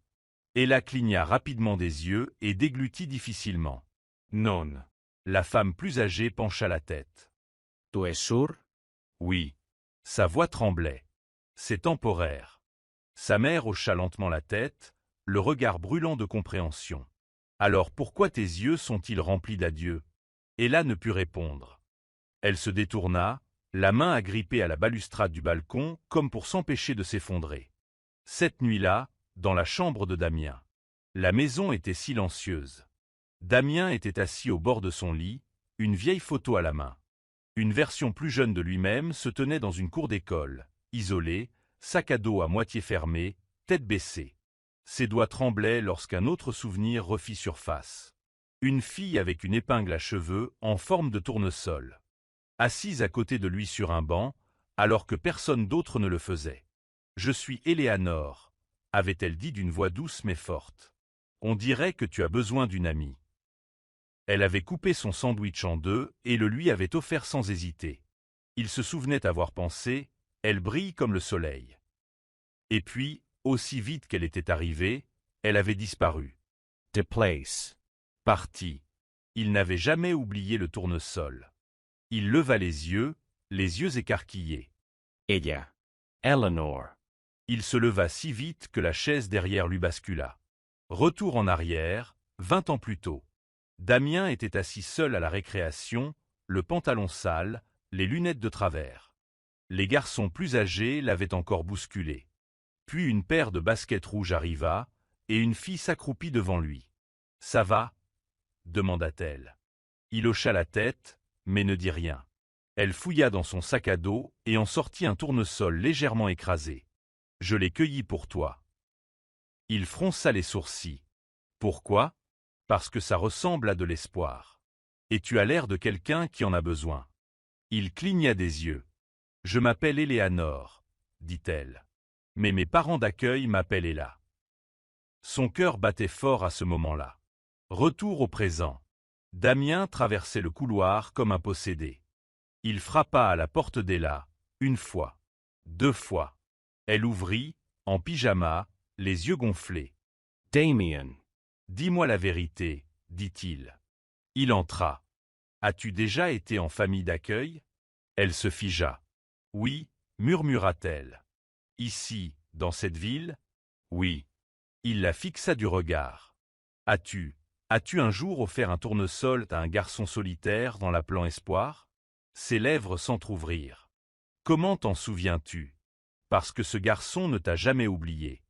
Ella cligna rapidement des yeux et déglutit difficilement.
Non.
La femme plus âgée pencha la tête.
Tu es sûr?
Oui. Sa voix tremblait. C'est temporaire. Sa mère hocha lentement la tête, le regard brûlant de compréhension. Alors pourquoi tes yeux sont-ils remplis d'adieu? Ella ne put répondre. Elle se détourna, la main agrippée à la balustrade du balcon comme pour s'empêcher de s'effondrer. Cette nuit-là, dans la chambre de Damien. La maison était silencieuse. Damien était assis au bord de son lit, une vieille photo à la main. Une version plus jeune de lui-même se tenait dans une cour d'école, isolée, sac à dos à moitié fermé, tête baissée. Ses doigts tremblaient lorsqu'un autre souvenir refit surface. Une fille avec une épingle à cheveux en forme de tournesol. Assise à côté de lui sur un banc, alors que personne d'autre ne le faisait. « Je suis Éléanore », avait-elle dit d'une voix douce mais forte. « On dirait que tu as besoin d'une amie. » Elle avait coupé son sandwich en deux et le lui avait offert sans hésiter. Il se souvenait avoir pensé « Elle brille comme le soleil ». Et puis, aussi vite qu'elle était arrivée, elle avait disparu.
The place.
Parti. Il n'avait jamais oublié le tournesol. Il leva les yeux écarquillés.
Ella.
Eleanor.
Il se leva si vite que la chaise derrière lui bascula. Retour en arrière, 20 ans plus tôt. Damien était assis seul à la récréation, le pantalon sale, les lunettes de travers. Les garçons plus âgés l'avaient encore bousculé. Puis une paire de baskets rouges arriva, et une fille s'accroupit devant lui. « Ça va » demanda-t-elle. Il hocha la tête, mais ne dit rien. Elle fouilla dans son sac à dos et en sortit un tournesol légèrement écrasé. « Je l'ai cueilli pour toi. » Il fronça les sourcils. « Pourquoi ? Parce que ça ressemble à de l'espoir. Et tu as l'air de quelqu'un qui en a besoin. » Il cligna des yeux. « Je m'appelle Éléanore, » dit-elle. « Mais mes parents d'accueil m'appellent Ella. » Son cœur battait fort à ce moment-là. Retour au présent. Damien traversait le couloir comme un possédé. Il frappa à la porte d'Ella, une fois, 2 fois. Elle ouvrit, en pyjama, les yeux gonflés.
« Damien. »«
Dis-moi la vérité, » dit-il. Il entra. « As-tu déjà été en famille d'accueil » Elle se figea. « Oui, » murmura-t-elle. « Ici, dans cette ville ?»« Oui. » Il la fixa du regard. « As-tu un jour offert un tournesol à un garçon solitaire dans l'appelant Espoir ?» Ses lèvres s'entr'ouvrirent. « Comment t'en souviens-tu ? Parce que ce garçon ne t'a jamais oublié. »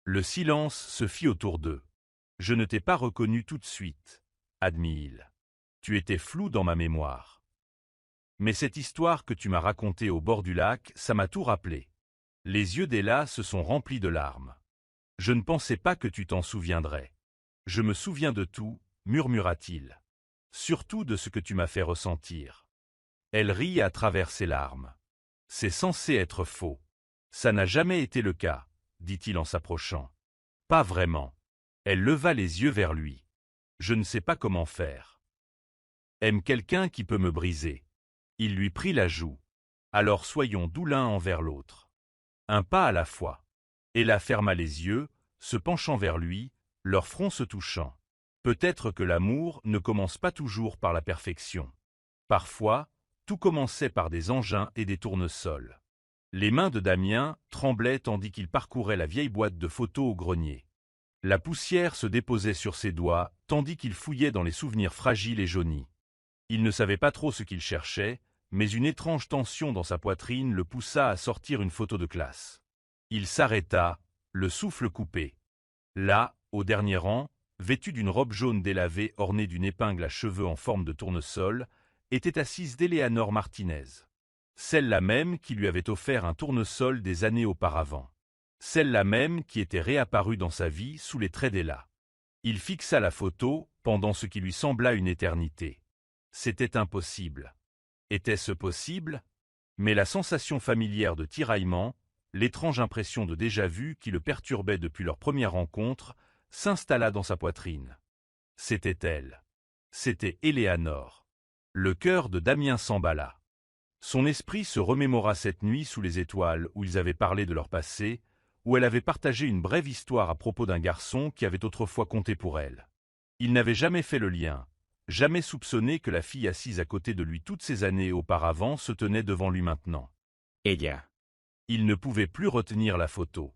Le silence se fit autour d'eux. « Je ne t'ai pas reconnu tout de suite, » admit-il. « Tu étais flou dans ma mémoire. Mais cette histoire que tu m'as racontée au bord du lac, ça m'a tout rappelé. » Les yeux d'Ella se sont remplis de larmes. « Je ne pensais pas que tu t'en souviendrais. »« Je me souviens de tout, » murmura-t-il. « Surtout de ce que tu m'as fait ressentir. » Elle rit à travers ses larmes. « C'est censé être faux. »« Ça n'a jamais été le cas, » dit-il en s'approchant. « Pas vraiment. » Elle leva les yeux vers lui. « Je ne sais pas comment faire. »« Aime quelqu'un qui peut me briser. » Il lui prit la joue. « Alors soyons doux l'un envers l'autre. » Un pas à la fois. Ella ferma les yeux, se penchant vers lui, leurs fronts se touchant. Peut-être que l'amour ne commence pas toujours par la perfection. Parfois, tout commençait par des engins et des tournesols. Les mains de Damien tremblaient tandis qu'il parcourait la vieille boîte de photos au grenier. La poussière se déposait sur ses doigts tandis qu'il fouillait dans les souvenirs fragiles et jaunis. Il ne savait pas trop ce qu'il cherchait, mais une étrange tension dans sa poitrine le poussa à sortir une photo de classe. Il s'arrêta, le souffle coupé. Là, au dernier rang, vêtue d'une robe jaune délavée ornée d'une épingle à cheveux en forme de tournesol, était assise Éléanore Martinez. Celle-là même qui lui avait offert un tournesol des années auparavant. Celle-là même qui était réapparue dans sa vie sous les traits d'Ella. Il fixa la photo pendant ce qui lui sembla une éternité. C'était impossible. Était-ce possible? Mais la sensation familière de tiraillement, l'étrange impression de déjà-vu qui le perturbait depuis leur première rencontre, s'installa dans sa poitrine. C'était elle. C'était Éléanore. Le cœur de Damien s'emballa. Son esprit se remémora cette nuit sous les étoiles où ils avaient parlé de leur passé, où elle avait partagé une brève histoire à propos d'un garçon qui avait autrefois compté pour elle. Il n'avait jamais fait le lien, jamais soupçonné que la fille assise à côté de lui toutes ces années auparavant se tenait devant lui maintenant.
Ella.
Il ne pouvait plus retenir la photo.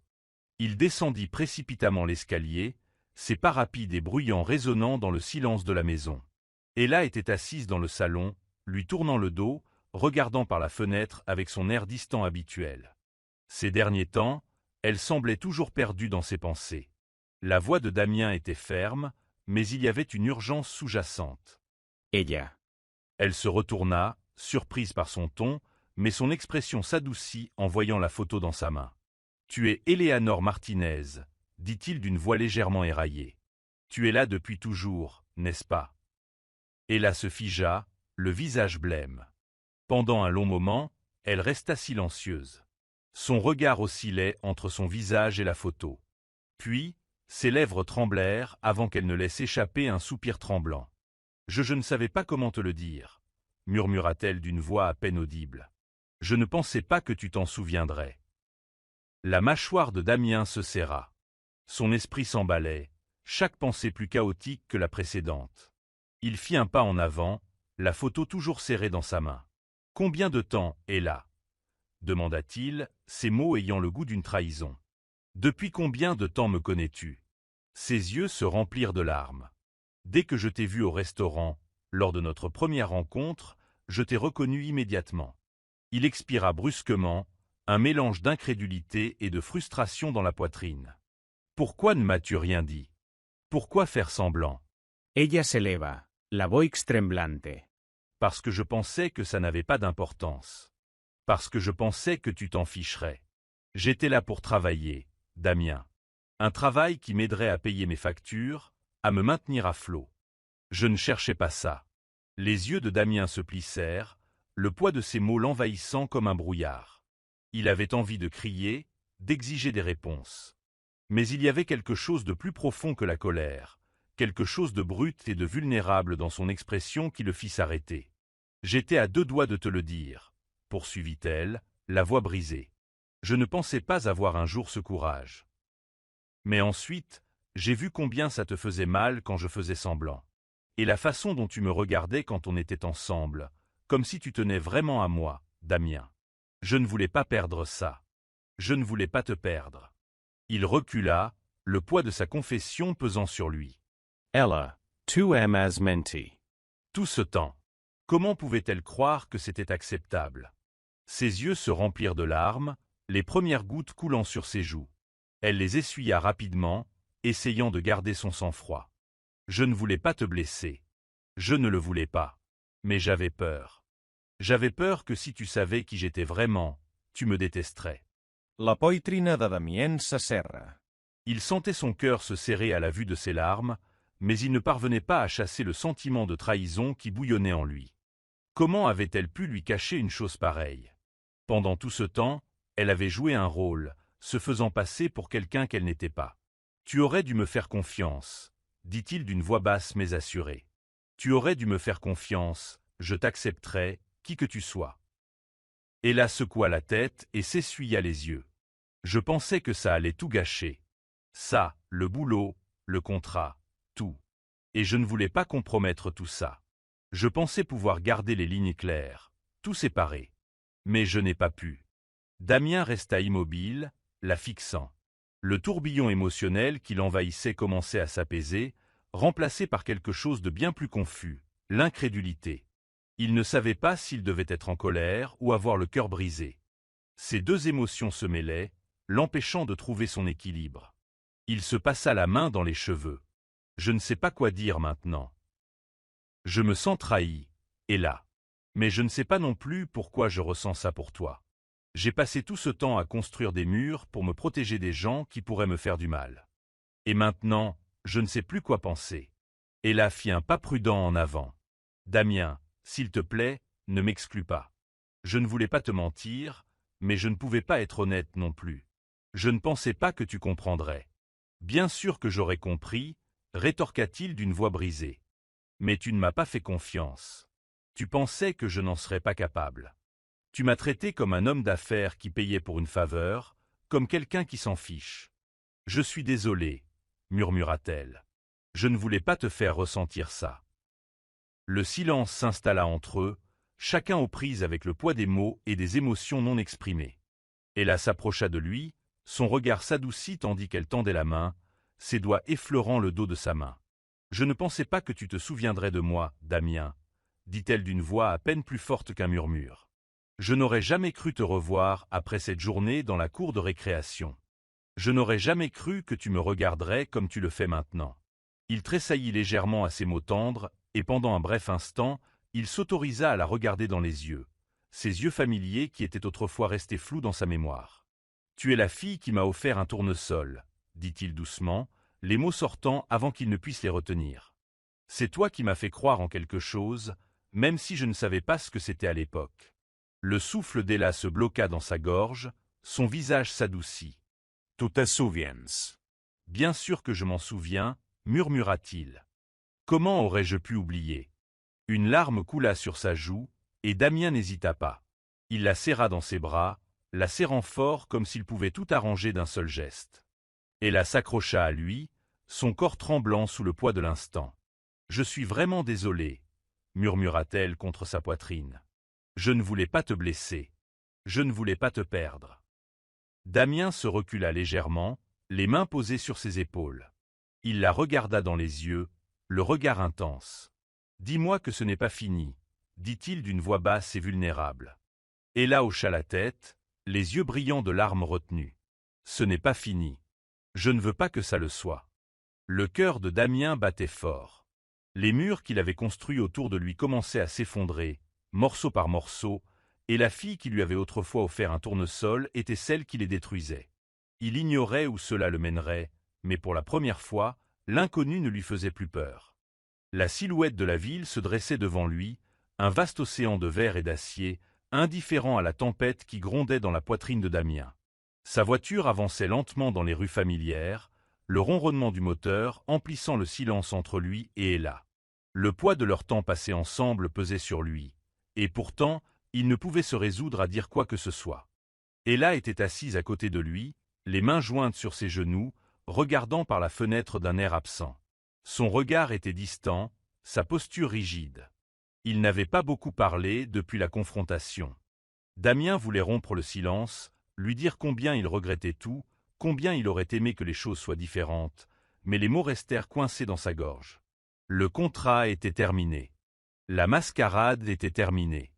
Il descendit précipitamment l'escalier, ses pas rapides et bruyants résonnant dans le silence de la maison. Ella était assise dans le salon, lui tournant le dos, regardant par la fenêtre avec son air distant habituel. Ces derniers temps, elle semblait toujours perdue dans ses pensées. La voix de Damien était ferme, mais il y avait une urgence sous-jacente.
Ella.
Elle se retourna, surprise par son ton, mais son expression s'adoucit en voyant la photo dans sa main. « Tu es Éléanore Martinez », dit-il d'une voix légèrement éraillée. « Tu es là depuis toujours, n'est-ce pas ?» Ella se figea, le visage blême. Pendant un long moment, elle resta silencieuse. Son regard oscillait entre son visage et la photo. Puis, ses lèvres tremblèrent avant qu'elle ne laisse échapper un soupir tremblant. « Je ne savais pas comment te le dire », murmura-t-elle d'une voix à peine audible. « Je ne pensais pas que tu t'en souviendrais. » La mâchoire de Damien se serra. Son esprit s'emballait, chaque pensée plus chaotique que la précédente. Il fit un pas en avant, la photo toujours serrée dans sa main. « Combien de temps est là ?» demanda-t-il, ses mots ayant le goût d'une trahison. « Depuis combien de temps me connais-tu » Ses yeux se remplirent de larmes. « Dès que je t'ai vu au restaurant, lors de notre première rencontre, je t'ai reconnu immédiatement. » Il expira brusquement, Un mélange d'incrédulité et de frustration dans la poitrine. Pourquoi ne m'as-tu rien dit? Pourquoi faire semblant?
Ella se leva, la voix tremblante.
Parce que je pensais que ça n'avait pas d'importance. Parce que je pensais que tu t'en ficherais. J'étais là pour travailler, Damien. Un travail qui m'aiderait à payer mes factures, à me maintenir à flot. Je ne cherchais pas ça. Les yeux de Damien se plissèrent, le poids de ses mots l'envahissant comme un brouillard. Il avait envie de crier, d'exiger des réponses. Mais il y avait quelque chose de plus profond que la colère, quelque chose de brut et de vulnérable dans son expression qui le fit s'arrêter. « J'étais à 2 doigts de te le dire, » poursuivit-elle, la voix brisée. « Je ne pensais pas avoir un jour ce courage. Mais ensuite, j'ai vu combien ça te faisait mal quand je faisais semblant. Et la façon dont tu me regardais quand on était ensemble, comme si tu tenais vraiment à moi, Damien. Je ne voulais pas perdre ça. Je ne voulais pas te perdre. » Il recula, le poids de sa confession pesant sur lui.
Ella, tu m'as menti.
Tout ce temps, comment pouvait-elle croire que c'était acceptable? Ses yeux se remplirent de larmes, les premières gouttes coulant sur ses joues. Elle les essuya rapidement, essayant de garder son sang-froid. Je ne voulais pas te blesser. Je ne le voulais pas. Mais j'avais peur. J'avais peur que si tu savais qui j'étais vraiment, tu me détesterais.
La poitrina de Damien se serra.
Il sentait son cœur se serrer à la vue de ses larmes, mais il ne parvenait pas à chasser le sentiment de trahison qui bouillonnait en lui. Comment avait-elle pu lui cacher une chose pareille? Pendant tout ce temps, elle avait joué un rôle, se faisant passer pour quelqu'un qu'elle n'était pas. « Tu aurais dû me faire confiance, » dit-il d'une voix basse mais assurée. « Tu aurais dû me faire confiance, je t'accepterais, qui que tu sois. » Ella secoua la tête et s'essuya les yeux. « Je pensais que ça allait tout gâcher. Ça, le boulot, le contrat, tout. Et je ne voulais pas compromettre tout ça. Je pensais pouvoir garder les lignes claires, tout séparé. Mais je n'ai pas pu. » Damien resta immobile, la fixant. Le tourbillon émotionnel qui l'envahissait commençait à s'apaiser, remplacé par quelque chose de bien plus confus, l'incrédulité. Il ne savait pas s'il devait être en colère ou avoir le cœur brisé. Ces deux émotions se mêlaient, l'empêchant de trouver son équilibre. Il se passa la main dans les cheveux. « Je ne sais pas quoi dire maintenant. Je me sens trahi, et là. Mais je ne sais pas non plus pourquoi je ressens ça pour toi. J'ai passé tout ce temps à construire des murs pour me protéger des gens qui pourraient me faire du mal. Et maintenant, je ne sais plus quoi penser. » Ella fit un pas prudent en avant. « Damien, s'il te plaît, ne m'exclus pas. Je ne voulais pas te mentir, mais je ne pouvais pas être honnête non plus. Je ne pensais pas que tu comprendrais. » « Bien sûr que j'aurais compris, » rétorqua-t-il d'une voix brisée. « Mais tu ne m'as pas fait confiance. Tu pensais que je n'en serais pas capable. Tu m'as traité comme un homme d'affaires qui payait pour une faveur, comme quelqu'un qui s'en fiche. Je suis désolé, murmura-t-elle. Je ne voulais pas te faire ressentir ça. » Le silence s'installa entre eux, chacun aux prises avec le poids des mots et des émotions non exprimées. Ella s'approcha de lui, son regard s'adoucit tandis qu'elle tendait la main, ses doigts effleurant le dos de sa main. « Je ne pensais pas que tu te souviendrais de moi, Damien, » dit-elle d'une voix à peine plus forte qu'un murmure. « Je n'aurais jamais cru te revoir après cette journée dans la cour de récréation. Je n'aurais jamais cru que tu me regarderais comme tu le fais maintenant. » Il tressaillit légèrement à ces mots tendres, et pendant un bref instant, il s'autorisa à la regarder dans les yeux, ses yeux familiers qui étaient autrefois restés flous dans sa mémoire. « Tu es la fille qui m'a offert un tournesol, » dit-il doucement, les mots sortant avant qu'il ne puisse les retenir. « C'est toi qui m'as fait croire en quelque chose, même si je ne savais pas ce que c'était à l'époque. » Le souffle d'Ella se bloqua dans sa gorge, son visage s'adoucit. « Tu te souviens? »« Bien sûr que je m'en souviens, » murmura-t-il. « Comment aurais-je pu oublier ?» Une larme coula sur sa joue, et Damien n'hésita pas. Il la serra dans ses bras, la serrant fort comme s'il pouvait tout arranger d'un seul geste. Ella s'accrocha à lui, son corps tremblant sous le poids de l'instant. « Je suis vraiment désolée, » murmura-t-elle contre sa poitrine. « Je ne voulais pas te blesser. Je ne voulais pas te perdre. » Damien se recula légèrement, les mains posées sur ses épaules. Il la regarda dans les yeux, le regard intense. « Dis-moi que ce n'est pas fini, » dit-il d'une voix basse et vulnérable. Ella hocha la tête, les yeux brillants de larmes retenues. Ce n'est pas fini. Je ne veux pas que ça le soit. Le cœur de Damien battait fort. Les murs qu'il avait construits autour de lui commençaient à s'effondrer, morceau par morceau, et la fille qui lui avait autrefois offert un tournesol était celle qui les détruisait. Il ignorait où cela le mènerait, mais pour la première fois, l'inconnu ne lui faisait plus peur. La silhouette de la ville se dressait devant lui, un vaste océan de verre et d'acier, indifférent à la tempête qui grondait dans la poitrine de Damien. Sa voiture avançait lentement dans les rues familières, le ronronnement du moteur emplissant le silence entre lui et Ella. Le poids de leur temps passé ensemble pesait sur lui, et pourtant, il ne pouvait se résoudre à dire quoi que ce soit. Ella était assise à côté de lui, les mains jointes sur ses genoux, regardant par la fenêtre d'un air absent. Son regard était distant, sa posture rigide. Il n'avait pas beaucoup parlé depuis la confrontation. Damien voulait rompre le silence, lui dire combien il regrettait tout, combien il aurait aimé que les choses soient différentes, mais les mots restèrent coincés dans sa gorge. Le contrat était terminé. La mascarade était terminée.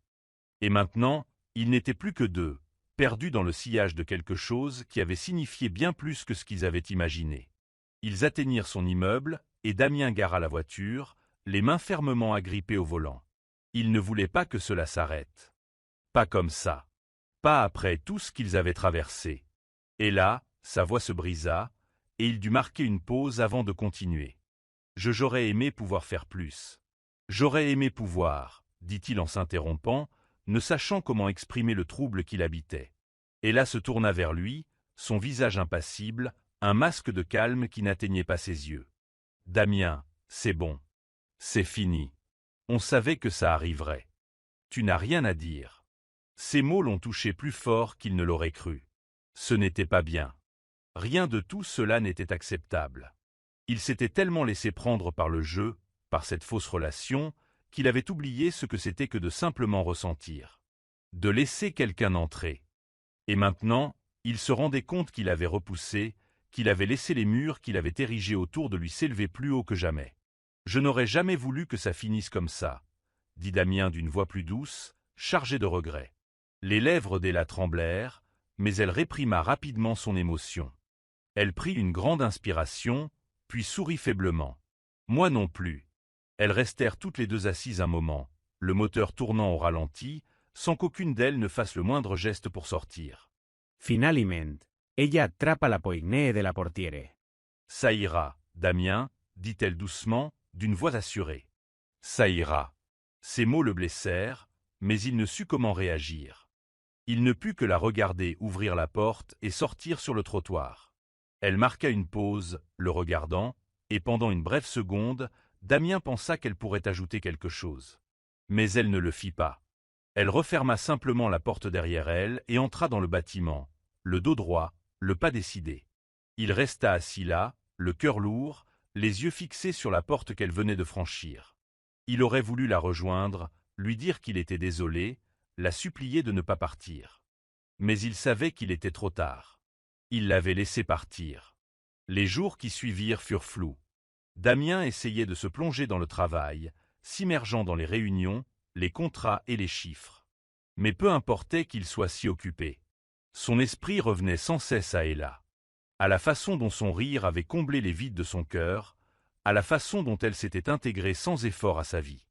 Et maintenant, ils n'étaient plus que deux, perdus dans le sillage de quelque chose qui avait signifié bien plus que ce qu'ils avaient imaginé. Ils atteignirent son immeuble, et Damien gara la voiture, les mains fermement agrippées au volant. Il ne voulait pas que cela s'arrête. Pas comme ça. Pas après tout ce qu'ils avaient traversé. Et là, sa voix se brisa, et il dut marquer une pause avant de continuer. J'aurais aimé pouvoir faire plus. J'aurais aimé pouvoir, dit-il en s'interrompant, ne sachant comment exprimer le trouble qui l'habitait. Ella se tourna vers lui, son visage impassible, un masque de calme qui n'atteignait pas ses yeux. « Damien, c'est bon. C'est fini. On savait que ça arriverait. Tu n'as rien à dire. » Ces mots l'ont touché plus fort qu'il ne l'aurait cru. Ce n'était pas bien. Rien de tout cela n'était acceptable. Il s'était tellement laissé prendre par le jeu, par cette fausse relation, qu'il avait oublié ce que c'était que de simplement ressentir. De laisser quelqu'un entrer. Et maintenant, il se rendait compte qu'il avait repoussé, qu'il avait laissé les murs qu'il avait érigés autour de lui s'élever plus haut que jamais. « Je n'aurais jamais voulu que ça finisse comme ça, » dit Damien d'une voix plus douce, chargée de regret. Les lèvres d'Ella tremblèrent, mais elle réprima rapidement son émotion. Elle prit une grande inspiration, puis sourit faiblement. Moi non plus. Elles restèrent toutes les deux assises un moment, le moteur tournant au ralenti, sans qu'aucune d'elles ne fasse le moindre geste pour sortir.
Finalment, ella attrapa la poignée de la portiere.
Ça ira, Damien, dit-elle doucement, d'une voix assurée. Ça ira. Ces mots le blessèrent, mais il ne sut comment réagir. Il ne put que la regarder ouvrir la porte et sortir sur le trottoir. Elle marqua une pause, le regardant, et pendant une brève seconde, Damien pensa qu'elle pourrait ajouter quelque chose. Mais elle ne le fit pas. Elle referma simplement la porte derrière elle et entra dans le bâtiment, le dos droit, le pas décidé. Il resta assis là, le cœur lourd, les yeux fixés sur la porte qu'elle venait de franchir. Il aurait voulu la rejoindre, lui dire qu'il était désolé, la supplier de ne pas partir. Mais il savait qu'il était trop tard. Il l'avait laissée partir. Les jours qui suivirent furent flous. Damien essayait de se plonger dans le travail, s'immergeant dans les réunions, les contrats et les chiffres. Mais peu importait qu'il soit si occupé. Son esprit revenait sans cesse à Ella. À la façon dont son rire avait comblé les vides de son cœur, à la façon dont elle s'était intégrée sans effort à sa vie.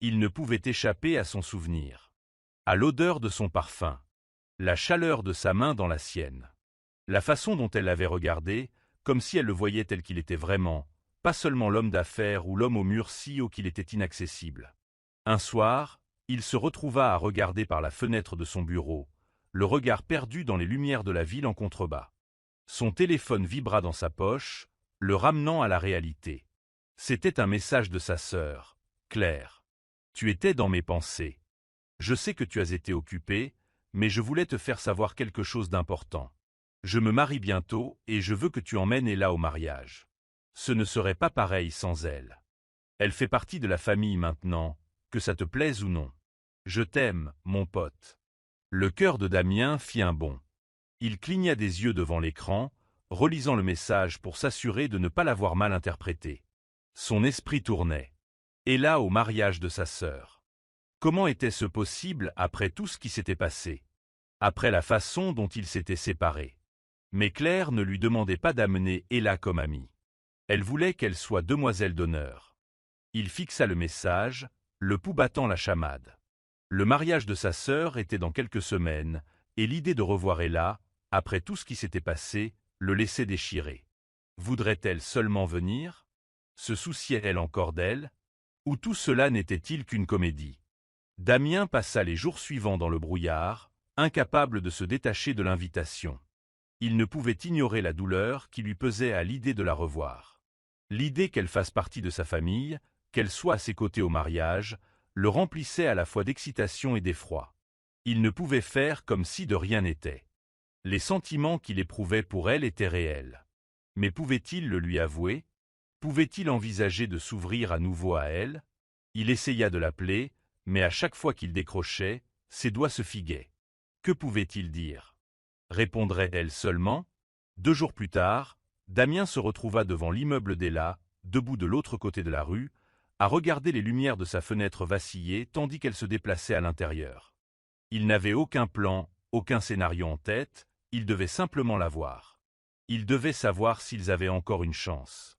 Il ne pouvait échapper à son souvenir. À l'odeur de son parfum, la chaleur de sa main dans la sienne, la façon dont elle l'avait regardé, comme si elle le voyait tel qu'il était vraiment, pas seulement l'homme d'affaires ou l'homme au mur si haut qu'il était inaccessible. Un soir, il se retrouva à regarder par la fenêtre de son bureau, le regard perdu dans les lumières de la ville en contrebas. Son téléphone vibra dans sa poche, le ramenant à la réalité. C'était un message de sa sœur, Claire. « Tu étais dans mes pensées. Je sais que tu as été occupée, mais je voulais te faire savoir quelque chose d'important. Je me marie bientôt et je veux que tu emmènes Ella au mariage. Ce ne serait pas pareil sans elle. Elle fait partie de la famille maintenant, que ça te plaise ou non. Je t'aime, mon pote. » Le cœur de Damien fit un bond. Il cligna des yeux devant l'écran, relisant le message pour s'assurer de ne pas l'avoir mal interprété. Son esprit tournait. Ella au mariage de sa sœur. Comment était-ce possible après tout ce qui s'était passé? après la façon dont ils s'étaient séparés. Mais Claire ne lui demandait pas d'amener Ella comme amie. Elle voulait qu'elle soit demoiselle d'honneur. Il fixa le message, le pouls battant la chamade. Le mariage de sa sœur était dans quelques semaines, et l'idée de revoir Ella, après tout ce qui s'était passé, le laissait déchiré. Voudrait-elle seulement venir? Se souciait-elle encore d'elle? Ou tout cela n'était-il qu'une comédie? Damien passa les jours suivants dans le brouillard, incapable de se détacher de l'invitation. Il ne pouvait ignorer la douleur qui lui pesait à l'idée de la revoir. L'idée qu'elle fasse partie de sa famille, qu'elle soit à ses côtés au mariage, le remplissait à la fois d'excitation et d'effroi. Il ne pouvait faire comme si de rien n'était. Les sentiments qu'il éprouvait pour elle étaient réels. Mais pouvait-il le lui avouer? Pouvait-il envisager de s'ouvrir à nouveau à elle? Il essaya de l'appeler, mais à chaque fois qu'il décrochait, ses doigts se figuaient. Que pouvait-il dire? Répondrait-elle seulement? 2 jours plus tard, Damien se retrouva devant l'immeuble d'Ella, debout de l'autre côté de la rue, à regarder les lumières de sa fenêtre vaciller tandis qu'elle se déplaçait à l'intérieur. Il n'avait aucun plan, aucun scénario en tête, il devait simplement la voir. Il devait savoir s'ils avaient encore une chance.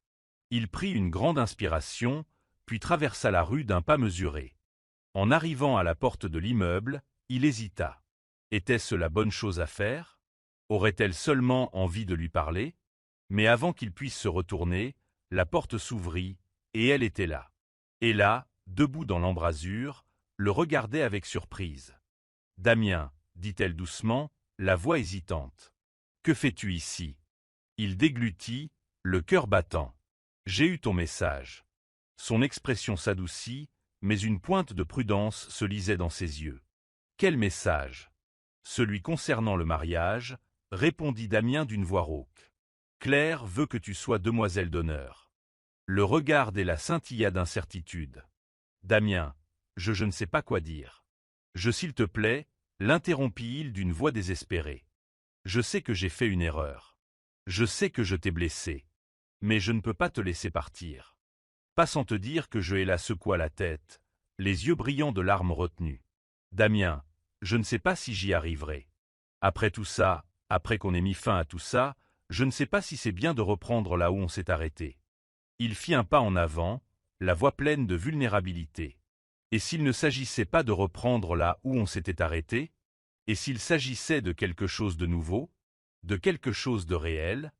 Il prit une grande inspiration, puis traversa la rue d'un pas mesuré. En arrivant à la porte de l'immeuble, il hésita. Était-ce la bonne chose à faire? Aurait-elle seulement envie de lui parler? Mais avant qu'il puisse se retourner, la porte s'ouvrit, et elle était là. Et là, debout dans l'embrasure, le regardait avec surprise. « Damien, dit-elle doucement, la voix hésitante. Que fais-tu ici? » Il déglutit, le cœur battant. « J'ai eu ton message. » Son expression s'adoucit, mais une pointe de prudence se lisait dans ses yeux. « Quel message? » Celui concernant le mariage, répondit Damien d'une voix rauque. « Claire veut que tu sois demoiselle d'honneur. » Le regard d'Ella scintilla d'incertitude. « Damien, je ne sais pas quoi dire. »« S'il te plaît, l'interrompit-il d'une voix désespérée. Je sais que j'ai fait une erreur. Je sais que je t'ai blessé. Mais je ne peux pas te laisser partir. Pas sans te dire que Ella secoua la tête, les yeux brillants de larmes retenues. Damien, je ne sais pas si j'y arriverai. Après tout ça, après qu'on ait mis fin à tout ça, je ne sais pas si c'est bien de reprendre là où on s'est arrêté. Il fit un pas en avant, la voix pleine de vulnérabilité. Et s'il ne s'agissait pas de reprendre là où on s'était arrêté? Et s'il s'agissait de quelque chose de nouveau? De quelque chose de réel?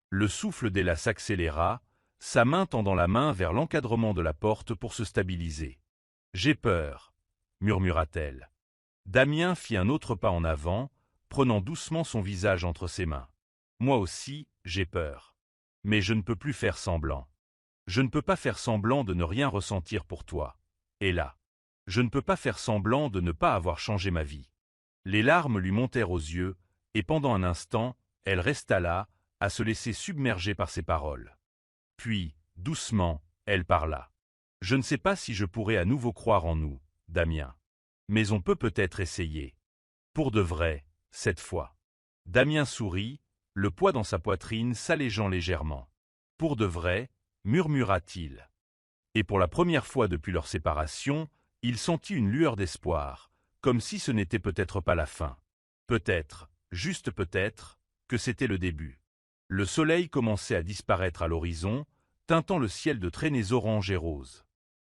Le souffle d'Ella s'accéléra, sa main tendant la main vers l'encadrement de la porte pour se stabiliser. « J'ai peur, » murmura-t-elle. Damien fit un autre pas en avant, prenant doucement son visage entre ses mains. « Moi aussi, j'ai peur. Mais je ne peux plus faire semblant. Je ne peux pas faire semblant de ne rien ressentir pour toi. Ella. Je ne peux pas faire semblant de ne pas avoir changé ma vie. » Les larmes lui montèrent aux yeux, et pendant un instant, elle resta là, à se laisser submerger par ses paroles. Puis, doucement, elle parla. « Je ne sais pas si je pourrai à nouveau croire en nous, Damien. Mais on peut peut-être essayer. Pour de vrai, cette fois. » Damien sourit, le poids dans sa poitrine s'allégeant légèrement. « Pour de vrai, » murmura-t-il. Et pour la première fois depuis leur séparation, il sentit une lueur d'espoir, comme si ce n'était peut-être pas la fin. Peut-être, juste peut-être, que c'était le début. Le soleil commençait à disparaître à l'horizon, teintant le ciel de traînées oranges et roses.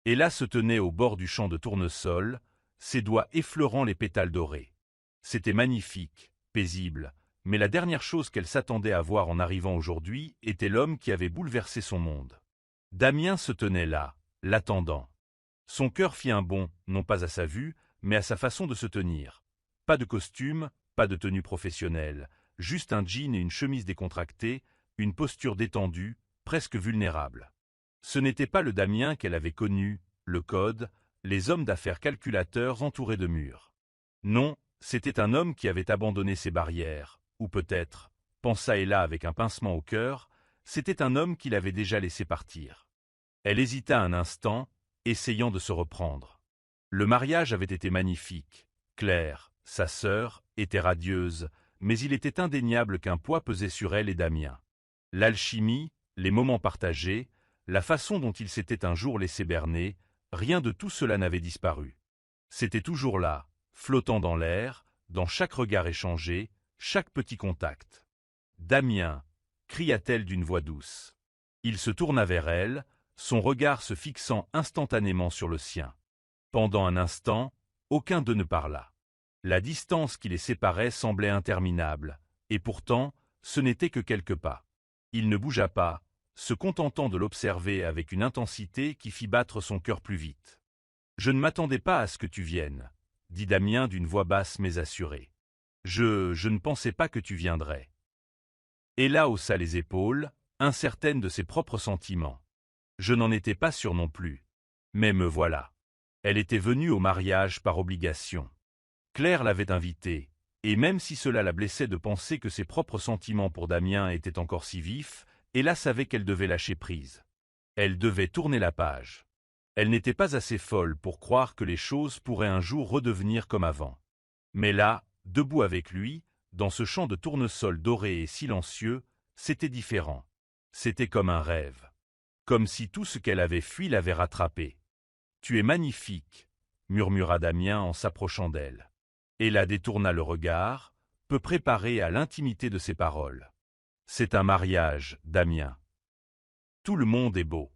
Ella se tenait au bord du champ de tournesol, ses doigts effleurant les pétales dorés. C'était magnifique, paisible, mais la dernière chose qu'elle s'attendait à voir en arrivant aujourd'hui était l'homme qui avait bouleversé son monde. Damien se tenait là, l'attendant. Son cœur fit un bond, non pas à sa vue, mais à sa façon de se tenir. Pas de costume, pas de tenue professionnelle, juste un jean et une chemise décontractée, une posture détendue, presque vulnérable. Ce n'était pas le Damien qu'elle avait connu, le code, les hommes d'affaires calculateurs entourés de murs. Non, c'était un homme qui avait abandonné ses barrières, ou peut-être, pensa Ella avec un pincement au cœur, c'était un homme qui l'avait déjà laissé partir. Elle hésita un instant, essayant de se reprendre. Le mariage avait été magnifique. Claire, sa sœur, était radieuse, mais il était indéniable qu'un poids pesait sur elle et Damien. L'alchimie, les moments partagés, la façon dont il s'était un jour laissé berner, rien de tout cela n'avait disparu. C'était toujours là, flottant dans l'air, dans chaque regard échangé, chaque petit contact. « Damien !» cria-t-elle d'une voix douce. Il se tourna vers elle, son regard se fixant instantanément sur le sien. Pendant un instant, aucun d'eux ne parla. La distance qui les séparait semblait interminable, et pourtant, ce n'était que quelques pas. Il ne bougea pas, se contentant de l'observer avec une intensité qui fit battre son cœur plus vite. « Je ne m'attendais pas à ce que tu viennes, » dit Damien d'une voix basse mais assurée. « Je ne pensais pas que tu viendrais. » Ella haussa les épaules, incertaine de ses propres sentiments. Je n'en étais pas sûr non plus. Mais me voilà. Elle était venue au mariage par obligation. Claire l'avait invitée, et même si cela la blessait de penser que ses propres sentiments pour Damien étaient encore si vifs, Ella savait qu'elle devait lâcher prise. Elle devait tourner la page. Elle n'était pas assez folle pour croire que les choses pourraient un jour redevenir comme avant. Mais là, debout avec lui, dans ce champ de tournesol doré et silencieux, c'était différent. C'était comme un rêve. Comme si tout ce qu'elle avait fui l'avait rattrapé. « Tu es magnifique », murmura Damien en s'approchant d'elle. Ella détourna le regard, peu préparée à l'intimité de ses paroles. « C'est un mariage, Damien. Tout le monde est beau. »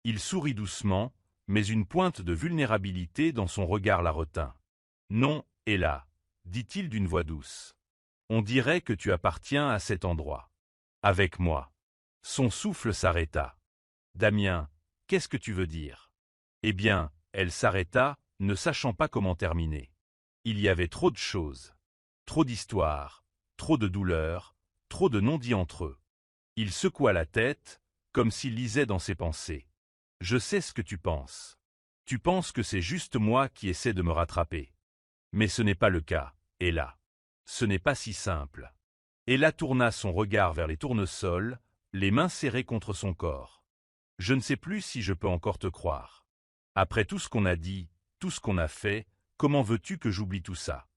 Il sourit doucement, mais une pointe de vulnérabilité dans son regard la retint. « Non, Ella, » dit-il d'une voix douce. « On dirait que tu appartiens à cet endroit. Avec moi. » Son souffle s'arrêta. « Damien, qu'est-ce que tu veux dire ?» Eh bien, elle s'arrêta, ne sachant pas comment terminer. Il y avait trop de choses. Trop d'histoires, trop de douleurs, trop de non-dits entre eux. Il secoua la tête, comme s'il lisait dans ses pensées. « Je sais ce que tu penses. Tu penses que c'est juste moi qui essaie de me rattraper. Mais ce n'est pas le cas, Ella. Ce n'est pas si simple. » Ella tourna son regard vers les tournesols, les mains serrées contre son corps. « Je ne sais plus si je peux encore te croire. Après tout ce qu'on a dit, tout ce qu'on a fait, comment veux-tu que j'oublie tout ça ?»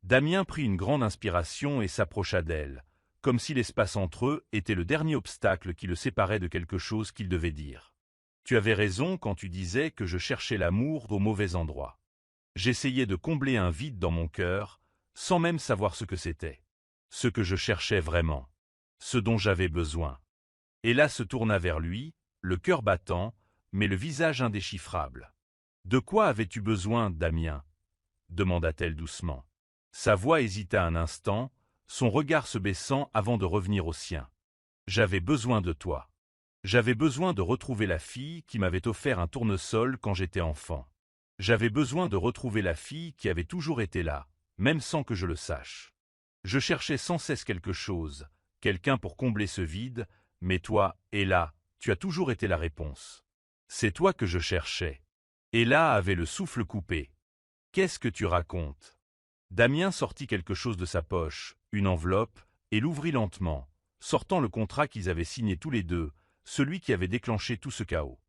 Damien prit une grande inspiration et s'approcha d'elle, comme si l'espace entre eux était le dernier obstacle qui le séparait de quelque chose qu'il devait dire. « Tu avais raison quand tu disais que je cherchais l'amour au mauvais endroit. J'essayais de combler un vide dans mon cœur, sans même savoir ce que c'était. Ce que je cherchais vraiment. Ce dont j'avais besoin. » Ella se tourna vers lui, le cœur battant, mais le visage indéchiffrable. « De quoi avais-tu besoin, Damien ?» demanda-t-elle doucement. Sa voix hésita un instant, son regard se baissant avant de revenir au sien. « J'avais besoin de toi. J'avais besoin de retrouver la fille qui m'avait offert un tournesol quand j'étais enfant. J'avais besoin de retrouver la fille qui avait toujours été là, même sans que je le sache. Je cherchais sans cesse quelque chose, quelqu'un pour combler ce vide, mais toi, Ella, tu as toujours été la réponse. C'est toi que je cherchais. » Ella avait le souffle coupé. « Qu'est-ce que tu racontes ?» Damien sortit quelque chose de sa poche, une enveloppe, et l'ouvrit lentement, sortant le contrat qu'ils avaient signé tous les deux, celui qui avait déclenché tout ce chaos.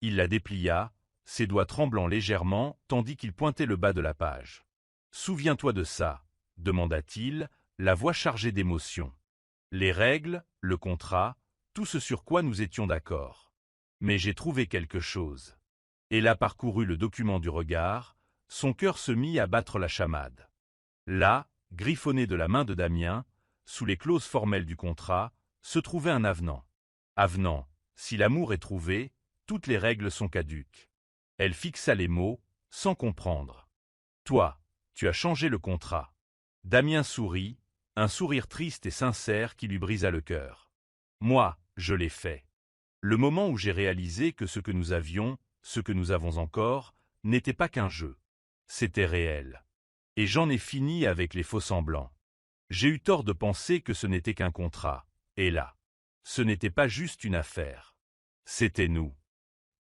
Il la déplia, ses doigts tremblant légèrement, tandis qu'il pointait le bas de la page. « Souviens-toi de ça, » demanda-t-il, la voix chargée d'émotion. « Les règles, le contrat, tout ce sur quoi nous étions d'accord. Mais j'ai trouvé quelque chose. » Ella parcourut le document du regard, son cœur se mit à battre la chamade. Là, griffonné de la main de Damien, sous les clauses formelles du contrat, se trouvait un avenant. Avenant, si l'amour est trouvé, toutes les règles sont caduques. Elle fixa les mots, sans comprendre. « Toi, tu as changé le contrat. » Damien sourit, un sourire triste et sincère qui lui brisa le cœur. « Moi, je l'ai fait. Le moment où j'ai réalisé que ce que nous avions, ce que nous avons encore, n'était pas qu'un jeu. C'était réel. Et j'en ai fini avec les faux-semblants. J'ai eu tort de penser que ce n'était qu'un contrat. Et là, ce n'était pas juste une affaire. C'était nous.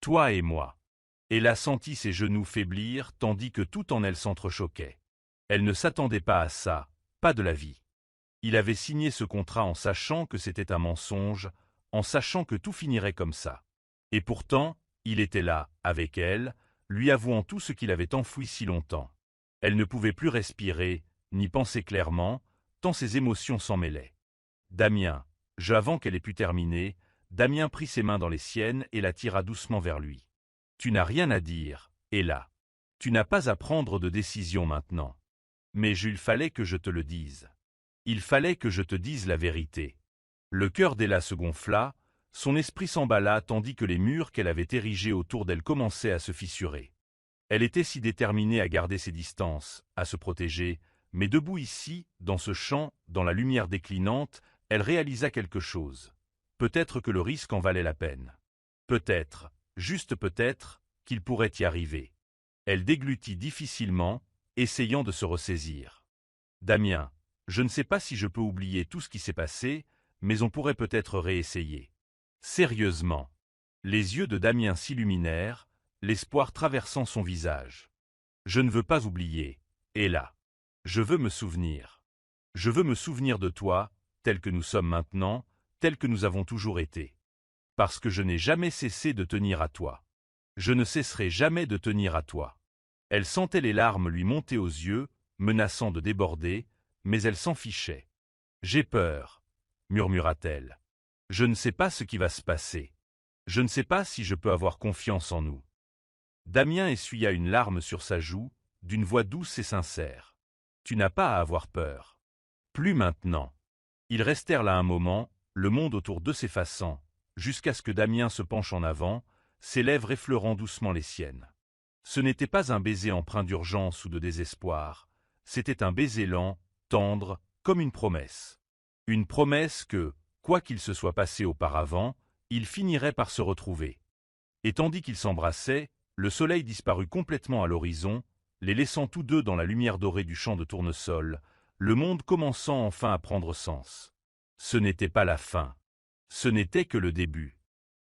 Toi et moi. » Elle a senti ses genoux faiblir tandis que tout en elle s'entrechoquait. Elle ne s'attendait pas à ça, pas de la vie. Il avait signé ce contrat en sachant que c'était un mensonge, en sachant que tout finirait comme ça. Et pourtant, il était là, avec elle, lui avouant tout ce qu'il avait enfoui si longtemps. Elle ne pouvait plus respirer, ni penser clairement, tant ses émotions s'en mêlaient. « Damien !» Avant qu'elle ait pu terminer, Damien prit ses mains dans les siennes et la tira doucement vers lui. « Tu n'as rien à dire, Ella. Tu n'as pas à prendre de décision maintenant. Mais il fallait que je te le dise. Il fallait que je te dise la vérité. Le cœur d'Ella se gonfla, son esprit s'emballa tandis que les murs qu'elle avait érigés autour d'elle commençaient à se fissurer. Elle était si déterminée à garder ses distances, à se protéger, mais debout ici, dans ce champ, dans la lumière déclinante, elle réalisa quelque chose. Peut-être que le risque en valait la peine. Peut-être, juste peut-être, qu'il pourrait y arriver. Elle déglutit difficilement, essayant de se ressaisir. Damien, je ne sais pas si je peux oublier tout ce qui s'est passé, mais on pourrait peut-être réessayer. Sérieusement. Les yeux de Damien s'illuminèrent, l'espoir traversant son visage. Je ne veux pas oublier, Ella. Je veux me souvenir. Je veux me souvenir de toi, tel que nous sommes maintenant, tel que nous avons toujours été. Parce que je n'ai jamais cessé de tenir à toi. Je ne cesserai jamais de tenir à toi. Elle sentait les larmes lui monter aux yeux, menaçant de déborder, mais elle s'en fichait. J'ai peur, murmura-t-elle. Je ne sais pas ce qui va se passer. Je ne sais pas si je peux avoir confiance en nous. Damien essuya une larme sur sa joue, d'une voix douce et sincère. Tu n'as pas à avoir peur. Plus maintenant. Ils restèrent là un moment, le monde autour d'eux s'effaçant, jusqu'à ce que Damien se penche en avant, ses lèvres effleurant doucement les siennes. Ce n'était pas un baiser empreint d'urgence ou de désespoir, c'était un baiser lent, tendre, comme une promesse. Une promesse que, quoi qu'il se soit passé auparavant, ils finiraient par se retrouver. Et tandis qu'ils s'embrassaient, le soleil disparut complètement à l'horizon, les laissant tous deux dans la lumière dorée du champ de tournesol, le monde commençant enfin à prendre sens. Ce n'était pas la fin. Ce n'était que le début.